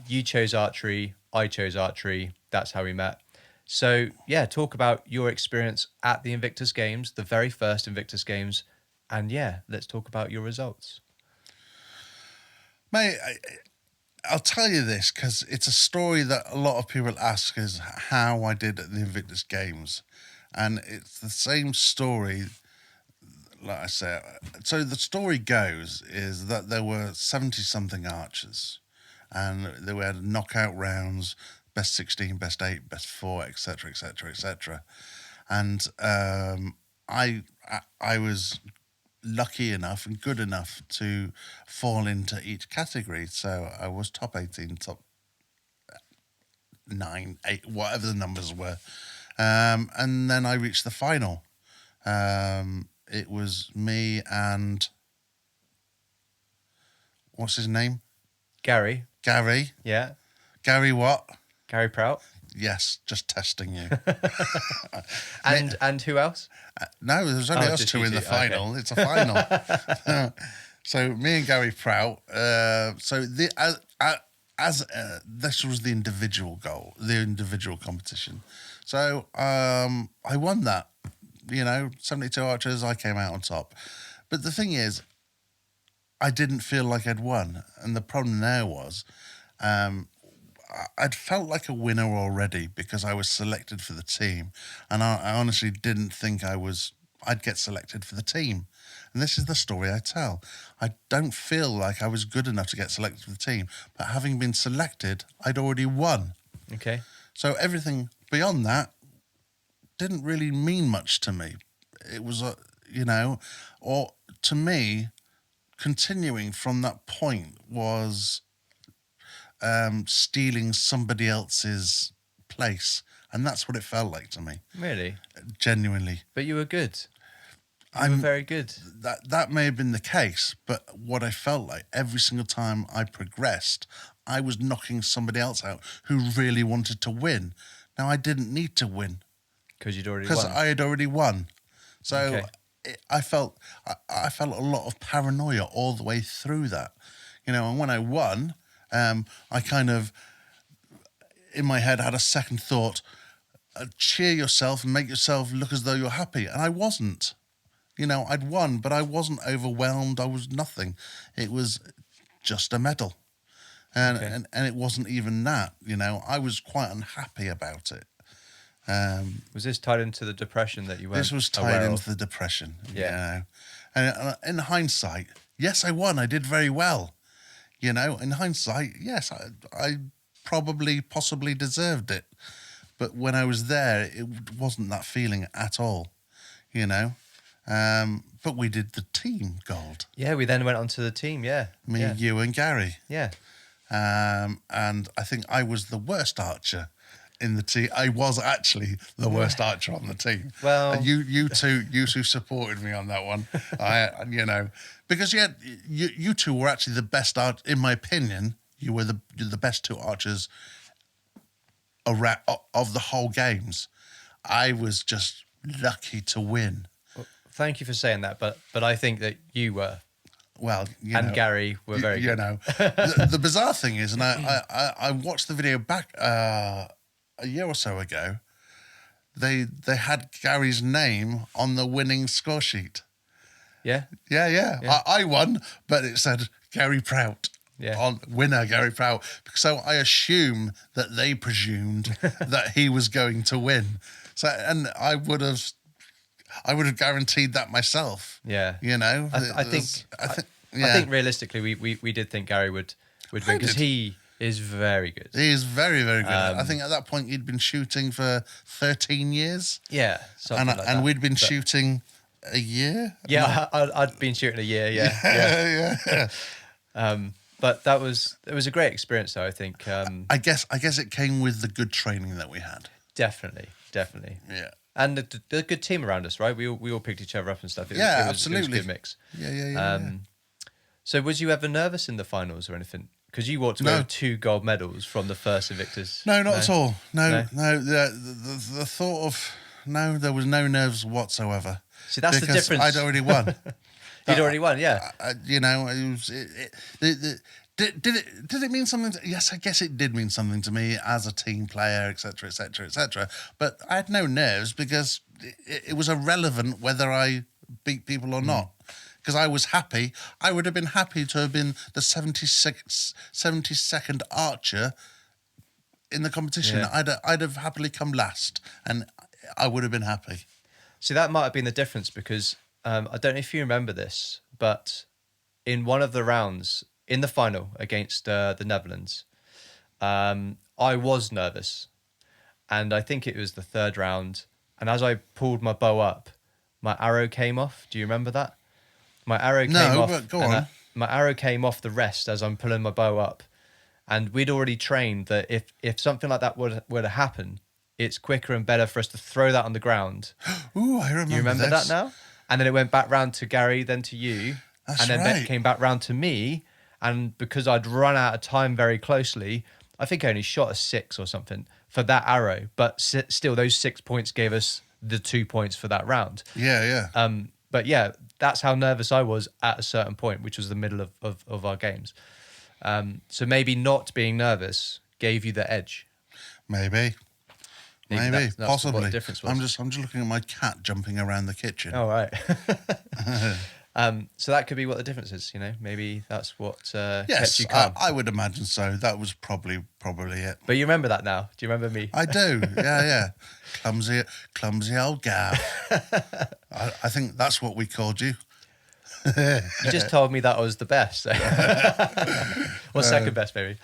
You chose archery. I chose archery. That's how we met. So, yeah, talk about your experience at the Invictus Games, the very first Invictus Games. And, yeah, let's talk about your results. Mate, I'll tell you this because it's a story that a lot of people ask is how I did at the Invictus Games. And it's the same story, like I said. So the story goes is that there were 70-something archers. And they had knockout rounds, best 16, best 8, best 4, etc., etc., etc. And I was lucky enough and good enough to fall into each category. So I was top 18, top 9, 8, whatever the numbers were. And then I reached the final. It was me and... what's his name? Gary. Yeah. Gary what? Gary Prout. Yes, just testing you. And who else? No, there's only us two in the final. Okay. It's a final. So me and Gary Prout. So this was the individual goal, the individual competition. So I won that. 72 archers. I came out on top. But the thing is, I didn't feel like I'd won. And the problem there was I'd felt like a winner already because I was selected for the team. And I honestly didn't think I'd get selected for the team. And this is the story I tell. I don't feel like I was good enough to get selected for the team. But having been selected, I'd already won. Okay. So everything beyond that didn't really mean much to me. It was, or to me... continuing from that point was stealing somebody else's place. And that's what it felt like to me. Really? Genuinely. But you were good. You were very good. That may have been the case, but what I felt like every single time I progressed, I was knocking somebody else out who really wanted to win. Now, I didn't need to win. Because you'd already Because won. I had already won. So Okay. I felt a lot of paranoia all the way through that. And when I won, I kind of, in my head, had a second thought, cheer yourself and make yourself look as though you're happy. And I wasn't. I'd won, but I wasn't overwhelmed. I was nothing. It was just a medal. And it wasn't even that, I was quite unhappy about it. Was this tied into the depression that you weren't This was aware tied of? into the depression. Yeah. And in hindsight, yes, I won. I did very well. In hindsight, yes, I possibly deserved it. But when I was there, it wasn't that feeling at all, But we did the team gold. Yeah, we then went on to the team, Me, you, and Gary. Yeah. And I think I was the worst archer in the team. I was actually the worst archer on the team. Well, and you two supported me on that one. Because you two were actually the best in my opinion. You were the best two archers of the whole games. I was just lucky to win. Well, thank you for saying that, but I think that you were. Well, Gary were very good. The bizarre thing is, and I watched the video back a year or so ago. They had Gary's name on the winning score sheet. Yeah? Yeah. I won, but it said Gary Prout. Yeah. On winner Gary Prout. So I assume that they presumed that he was going to win. So, and I would have guaranteed that myself. Yeah. I think realistically we did think Gary would win because he is very good. He is very, very good. I think at that point he'd been shooting for 13 years. Yeah. And we'd been shooting a year. Yeah, I'd been shooting a year. Yeah. But it was a great experience, though. I think. I guess it came with the good training that we had. Definitely. Yeah. And the good team around us, right? We all picked each other up and stuff. It was absolutely. a good mix. Yeah. So was you ever nervous in the finals or anything? Because you walked away with 2 gold medals from the first Invictus. No, not at all. No. The thought of there was no nerves whatsoever. See, that's the difference. I'd already won. You'd already won, yeah. Did it mean something? Yes, I guess it did mean something to me as a team player, etc., etc., etc. But I had no nerves because it was irrelevant whether I beat people or not. Because I was happy. I would have been happy to have been the 72nd archer in the competition. Yeah. I'd have happily come last, and I would have been happy. See, that might have been the difference because I don't know if you remember this, but in one of the rounds in the final against the Netherlands, I was nervous, and I think it was the 3rd round. And as I pulled my bow up, my arrow came off. Do you remember that? My arrow came off. But go on. My arrow came off the rest as I'm pulling my bow up, and we'd already trained that if something like that were to happen, it's quicker and better for us to throw that on the ground. Ooh, I remember. You remember this. that now? And then it went back round to Gary, then to you, That's and then right. came back round to me. And because I'd run out of time very closely, I think I only shot a 6 or something for that arrow. But still, those 6 points gave us the 2 points for that round. Yeah. But yeah, that's how nervous I was at a certain point, which was the middle of our games. So maybe not being nervous gave you the edge. Maybe, That's possibly. What the difference was. I'm just looking at my cat jumping around the kitchen. Oh, right. So that could be what the difference is, Maybe that's what kept you calm. I would imagine so. That was probably it. But you remember that now? Do you remember me? I do. Yeah. Clumsy old gav. I think that's what we called you. You just told me that I was the best. Or second best, maybe.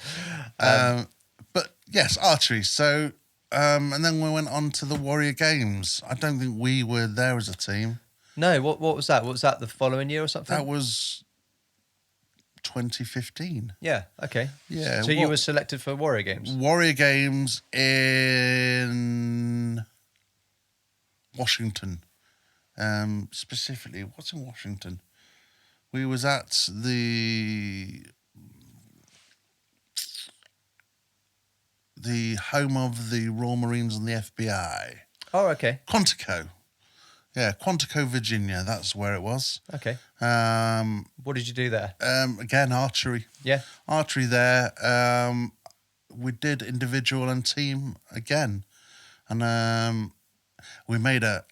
But yes, archery. So, and then we went on to the Warrior Games. I don't think we were there as a team. No, what was that? What was that, the following year or something? That was 2015. Yeah, okay. Yeah. So you were selected for Warrior Games? Warrior Games in Washington. Specifically, what's in Washington? We was at the home of the Royal Marines and the FBI. Oh, okay. Quantico. Yeah, Quantico, Virginia. That's where it was. Okay. Um, What did you do there? Again, archery. Yeah. Archery there. We did individual and team again. And we made did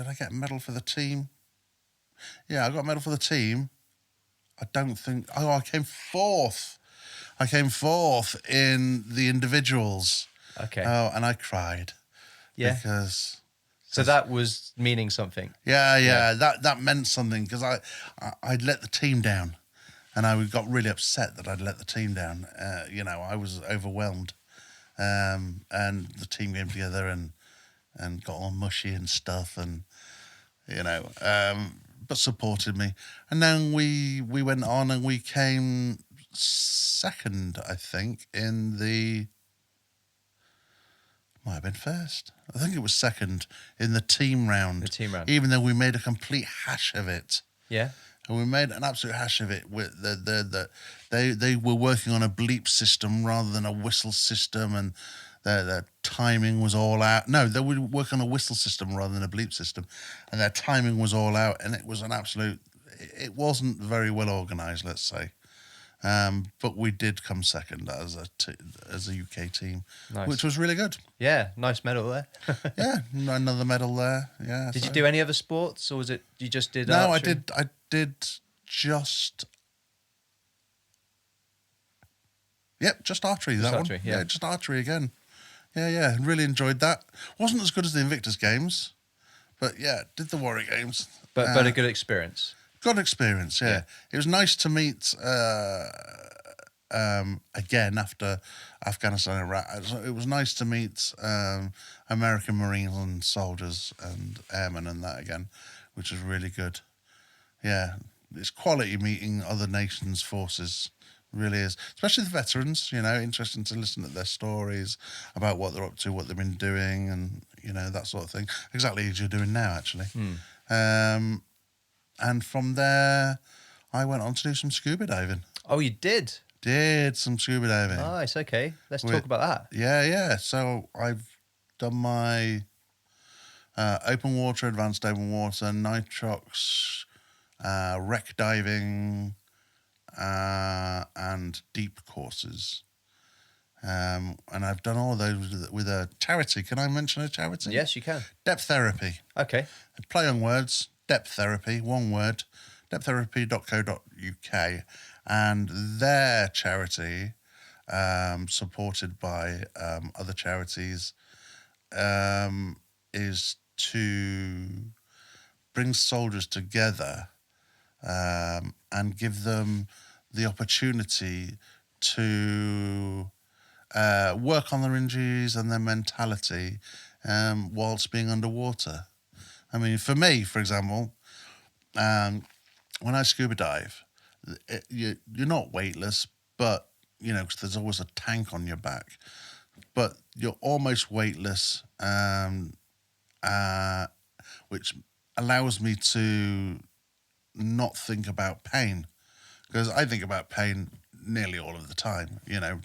I get a medal for the team? Yeah, I got a medal for the team. I came fourth. I came fourth in the individuals. Okay. Oh, and I cried. Yeah. Because... So that was meaning something. Yeah. That meant something because I'd let the team down. And I got really upset that I'd let the team down. I was overwhelmed. And the team came together and got all mushy and stuff and, but supported me. And then we went on and we came second, I think, in the... Might have been first. I think it was second in the team round. The team round. Even though we made a complete hash of it. Yeah. And we made an absolute hash of it. With they were working on a bleep system rather than a whistle system, and their timing was all out. No, they would work on a whistle system rather than a bleep system, and their timing was all out. And it was an absolute... It wasn't very well organised, let's say. But we did come second as a UK team, nice. Which was really good. Yeah, nice medal there. Yeah, another medal there. Yeah. Did you do any other sports, or was it you just did? No, archery? I did just. Yep, just archery. Just that archery, one. yeah. Just archery again. Yeah. Really enjoyed that. Wasn't as good as the Invictus Games, but yeah, did the Warrior Games. But a good experience. Good experience, yeah. It was nice to meet again after Afghanistan and Iraq. It was nice to meet American Marines and soldiers and airmen and that again, which was really good. Yeah, it's quality meeting other nations' forces, really is. Especially the veterans, interesting to listen to their stories about what they're up to, what they've been doing, and, that sort of thing. Exactly as you're doing now, actually. And from there, I went on to do some scuba diving. Oh, you did? Did some scuba diving. Nice, okay. Let's talk about that. Yeah. So I've done my open water, advanced open water, nitrox, wreck diving, and deep courses. And I've done all of those with a charity. Can I mention a charity? Yes, you can. Depth Therapy. Okay. Play on words. Depth Therapy, one word, depththerapy.co.uk, and their charity, supported by other charities, is to bring soldiers together and give them the opportunity to work on their injuries and their mentality whilst being underwater. I mean, for me, for example, when I scuba dive, you're not weightless, but, 'cause there's always a tank on your back, but you're almost weightless, which allows me to not think about pain, because I think about pain nearly all of the time,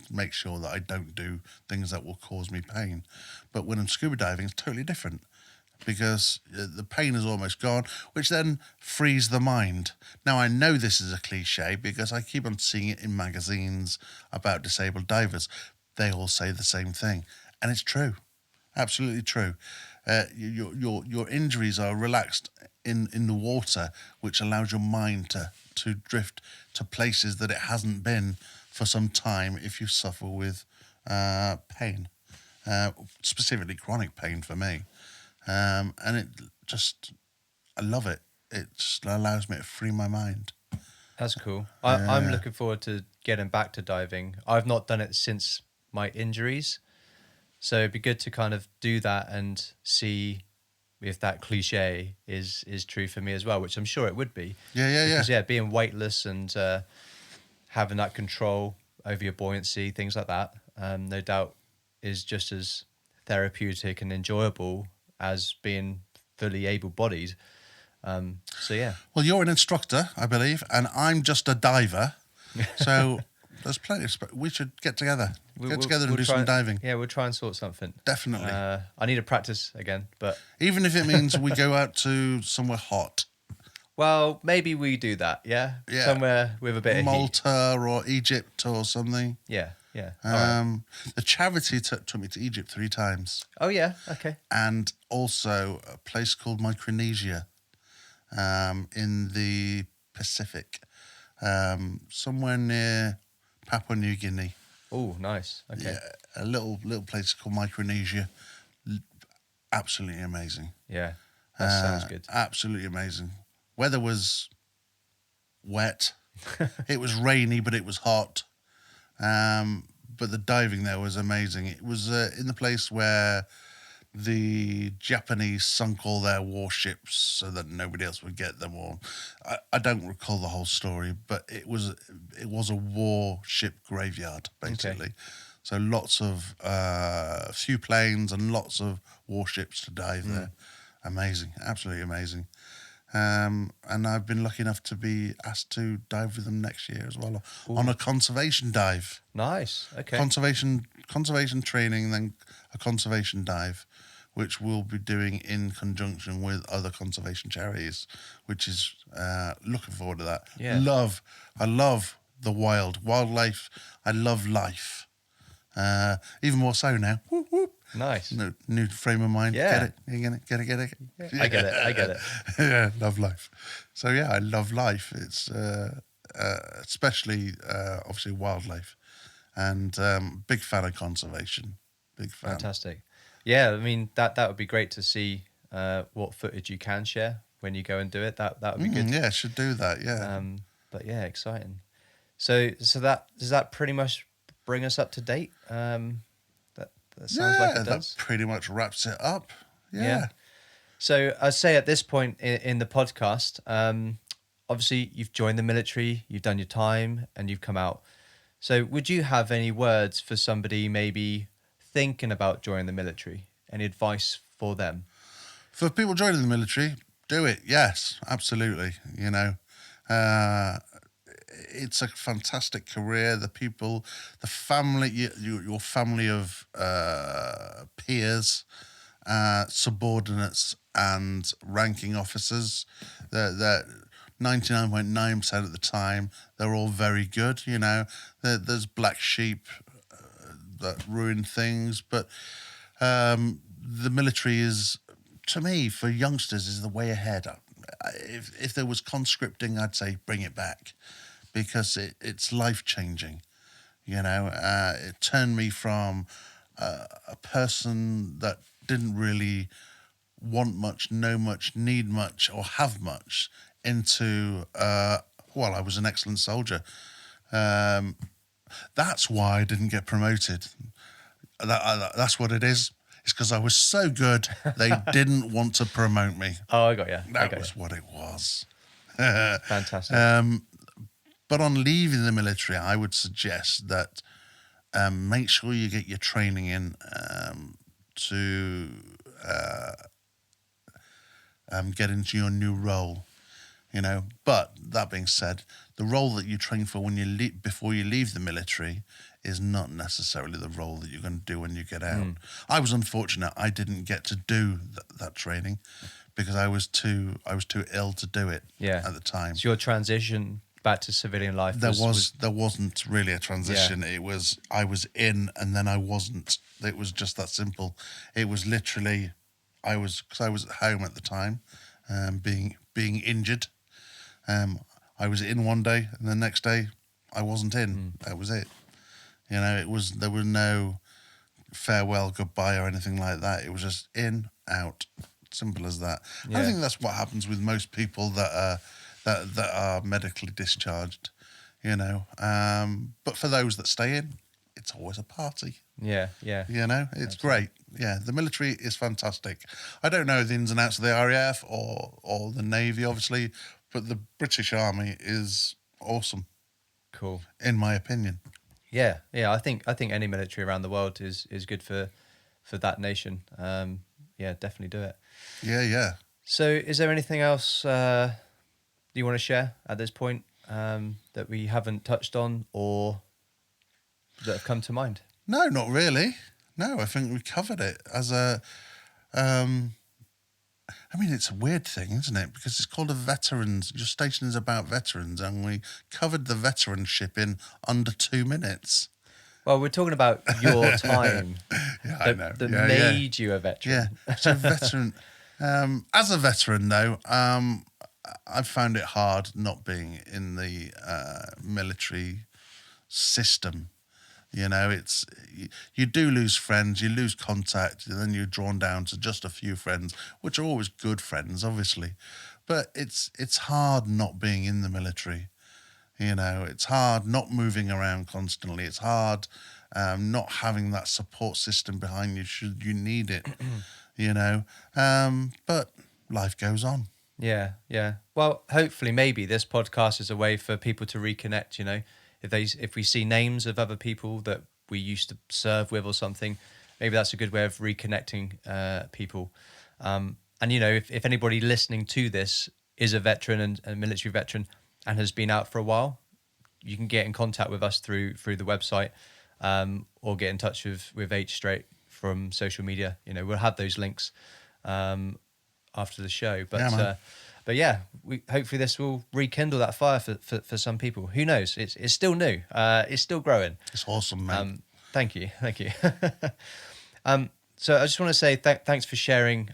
make sure that I don't do things that will cause me pain. But when I'm scuba diving, it's totally different, because the pain is almost gone, which then frees the mind. Now, I know this is a cliche because I keep on seeing it in magazines about disabled divers. They all say the same thing, and it's true, absolutely true. Your injuries are relaxed in the water, which allows your mind to drift to places that it hasn't been for some time if you suffer with pain, specifically chronic pain for me. And I love it. It just allows me to free my mind. That's cool. I'm looking forward to getting back to diving. I've not done it since my injuries. So it'd be good to kind of do that and see if that cliche is true for me as well, which I'm sure it would be. Yeah. Because, being weightless and having that control over your buoyancy, things like that, no doubt is just as therapeutic and enjoyable as being fully able-bodied. So yeah. Well, you're an instructor, I believe, and I'm just a diver. So there's plenty of we should get together. Get together and do some diving. Yeah, we'll try and sort something. Definitely. I need to practice again, but... Even if it means we go out to somewhere hot. Well, maybe we do that, yeah? Yeah. Somewhere with a bit of heat. Malta or Egypt or something. Yeah. All right. The charity took me to Egypt 3 times. Oh, yeah, okay. And also a place called Micronesia in the Pacific, somewhere near Papua New Guinea. Oh, nice. Okay. Yeah, a little place called Micronesia. Absolutely amazing. Yeah, that sounds good. Absolutely amazing. Weather was wet. It was rainy, but it was hot. But the diving there was amazing. It was in the place where the Japanese sunk all their warships so that nobody else would get them. Or I don't recall the whole story, but it was a warship graveyard basically. Okay. So lots of few planes and lots of warships to dive there. Amazing, absolutely amazing. And I've been lucky enough to be asked to dive with them next year as well. Ooh. On a conservation dive. Nice. Okay. Conservation training, then a conservation dive, which we'll be doing in conjunction with other conservation charities, which is looking forward to that. Yeah. I love the wildlife. I love life. Even more so now. Whoop, whoop. Nice. New frame of mind. Yeah. Get it? You get it? Yeah. I get it. Yeah, love life. So yeah, I love life. It's especially obviously wildlife, and big fan of conservation. Big fan. Fantastic. Yeah, I mean that would be great to see what footage you can share when you go and do it. That would be good. Yeah, should do that. Yeah. But yeah, exciting. So that does that pretty much bring us up to date? That sounds like it does. That pretty much wraps it up. Yeah. So I'd say at this point in the podcast, obviously you've joined the military, you've done your time, and you've come out. So would you have any words for somebody maybe thinking about joining the military? Any advice for them? For people joining the military, do it. Yes, absolutely. You know, it's a fantastic career. The people, the family, your family of peers, subordinates, and ranking officers. They're 99.9% of the time, they're all very good. You know, there's black sheep that ruin things, but the military is, to me, for youngsters, is the way ahead. If there was conscripting, I'd say bring it back, because it's life-changing. You know, it turned me from a person that didn't really want much, know much, need much, or have much into, I was an excellent soldier. That's why I didn't get promoted. That's what it is. It's because I was so good, they didn't want to promote me. Oh, I got you. That was what it was. Fantastic. But on leaving the military, I would suggest that make sure you get your training in to get into your new role. You know, but that being said, the role that you train for when you before you leave the military is not necessarily the role that you're going to do when you get out. I was unfortunate; I didn't get to do that training because I was too ill to do it. At the time. So your transition back to civilian life. There wasn't really a transition. Yeah. It was I was in and then I wasn't. It was just that simple. It was literally because I was at home at the time, being injured. I was in one day, and the next day I wasn't in. That was it. You know, there was no farewell, goodbye, or anything like that. It was just in, out, simple as that. Yeah. I think that's what happens with most people that are medically discharged. You know, but for those that stay in, it's always a party. Yeah. You know, it's great. Yeah, the military is fantastic. I don't know the ins and outs of the RAF or the Navy, obviously, but the British Army is awesome. Cool. In my opinion. Yeah. I think any military around the world is good for that nation. Yeah, definitely do it. Yeah. So is there anything else you want to share at this point that we haven't touched on or that have come to mind? No, not really. No, I think we covered it as a. I mean, it's a weird thing, isn't it? Because it's called a veterans. Your station is about veterans, and we covered the veteranship in under 2 minutes. Well, we're talking about your time I know. that made you a veteran. Yeah, so veteran. As a veteran, though, I've found it hard not being in the military system. You know, you do lose friends, you lose contact, and then you're drawn down to just a few friends, which are always good friends, obviously. But it's hard not being in the military. You know, it's hard not moving around constantly. It's hard not having that support system behind you should you need it. You know, but life goes on. Yeah. Well, hopefully, maybe this podcast is a way for people to reconnect. You know, if we see names of other people that we used to serve with or something, maybe that's a good way of reconnecting people. And you know, if anybody listening to this is a veteran and a military veteran and has been out for a while, you can get in contact with us through the website, or get in touch with H straight from social media. You know, we'll have those links after the show. But yeah, hopefully this will rekindle that fire for some people. Who knows? It's still new. It's still growing. It's awesome, man. Thank you. So I just want to say thanks for sharing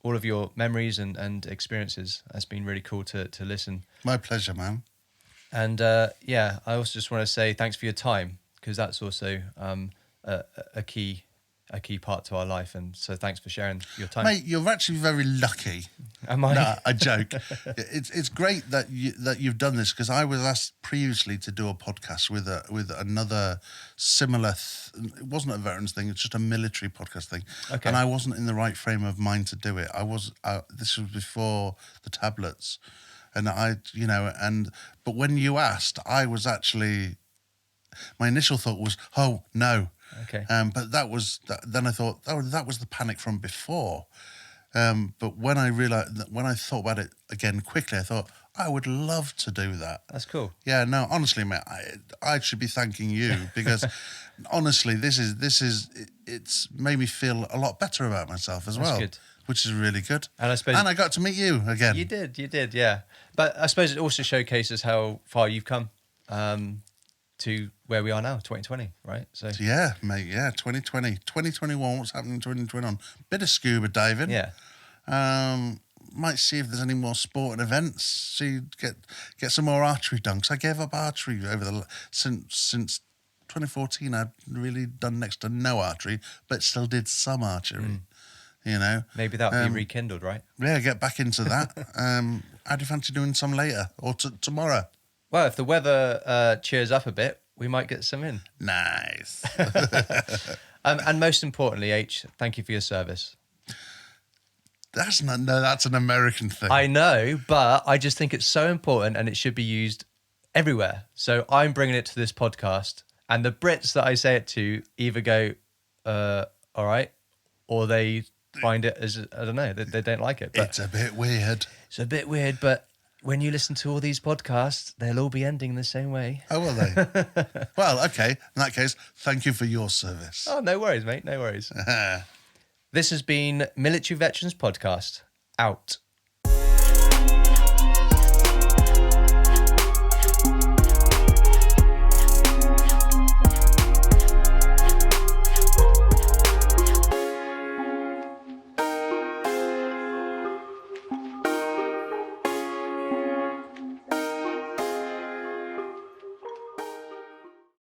all of your memories and experiences. It's been really cool to listen. My pleasure, man. And I also just want to say thanks for your time, because that's also a key part to our life. And so thanks for sharing your time. Mate, you're actually very lucky. Am I? No, I joke. It's great that you've done this, because I was asked previously to do a podcast with another similar. It wasn't a veterans thing. It's just a military podcast thing. Okay. And I wasn't in the right frame of mind to do it. This was before the tablets, and but when you asked, I was actually. My initial thought was, oh no. Okay. But then I thought, oh, that was the panic from before. But when I thought about it again quickly, I thought, I would love to do that. That's cool. Yeah, no, honestly, mate, I should be thanking you, because honestly, it's made me feel a lot better about myself as well. Good. Which is really good. And I suppose I got to meet you again. You did, yeah. But I suppose it also showcases how far you've come to where we are now, 2020, right? So yeah, mate, yeah, 2020. 2021, what's happening in 2021? Bit of scuba diving. Yeah. Might see if there's any more sporting events. See, get some more archery dunks. I gave up archery since 2014. I'd really done next to no archery, but still did some archery. You know, maybe that'll be rekindled, right? Yeah, get back into that. How do you fancy doing some later or tomorrow? Well, if the weather cheers up a bit, we might get some in. Nice. And most importantly, H, thank you for your service. That's an American thing. I know, but I just think it's so important and it should be used everywhere. So I'm bringing it to this podcast, and the Brits that I say it to either go, all right, or they find it as, I don't know, they don't like it. But it's a bit weird. It's a bit weird, but when you listen to all these podcasts, they'll all be ending the same way. Oh, will they? Well, okay. In that case, thank you for your service. Oh, no worries, mate. No worries. This has been Military Veterans Podcast. Out.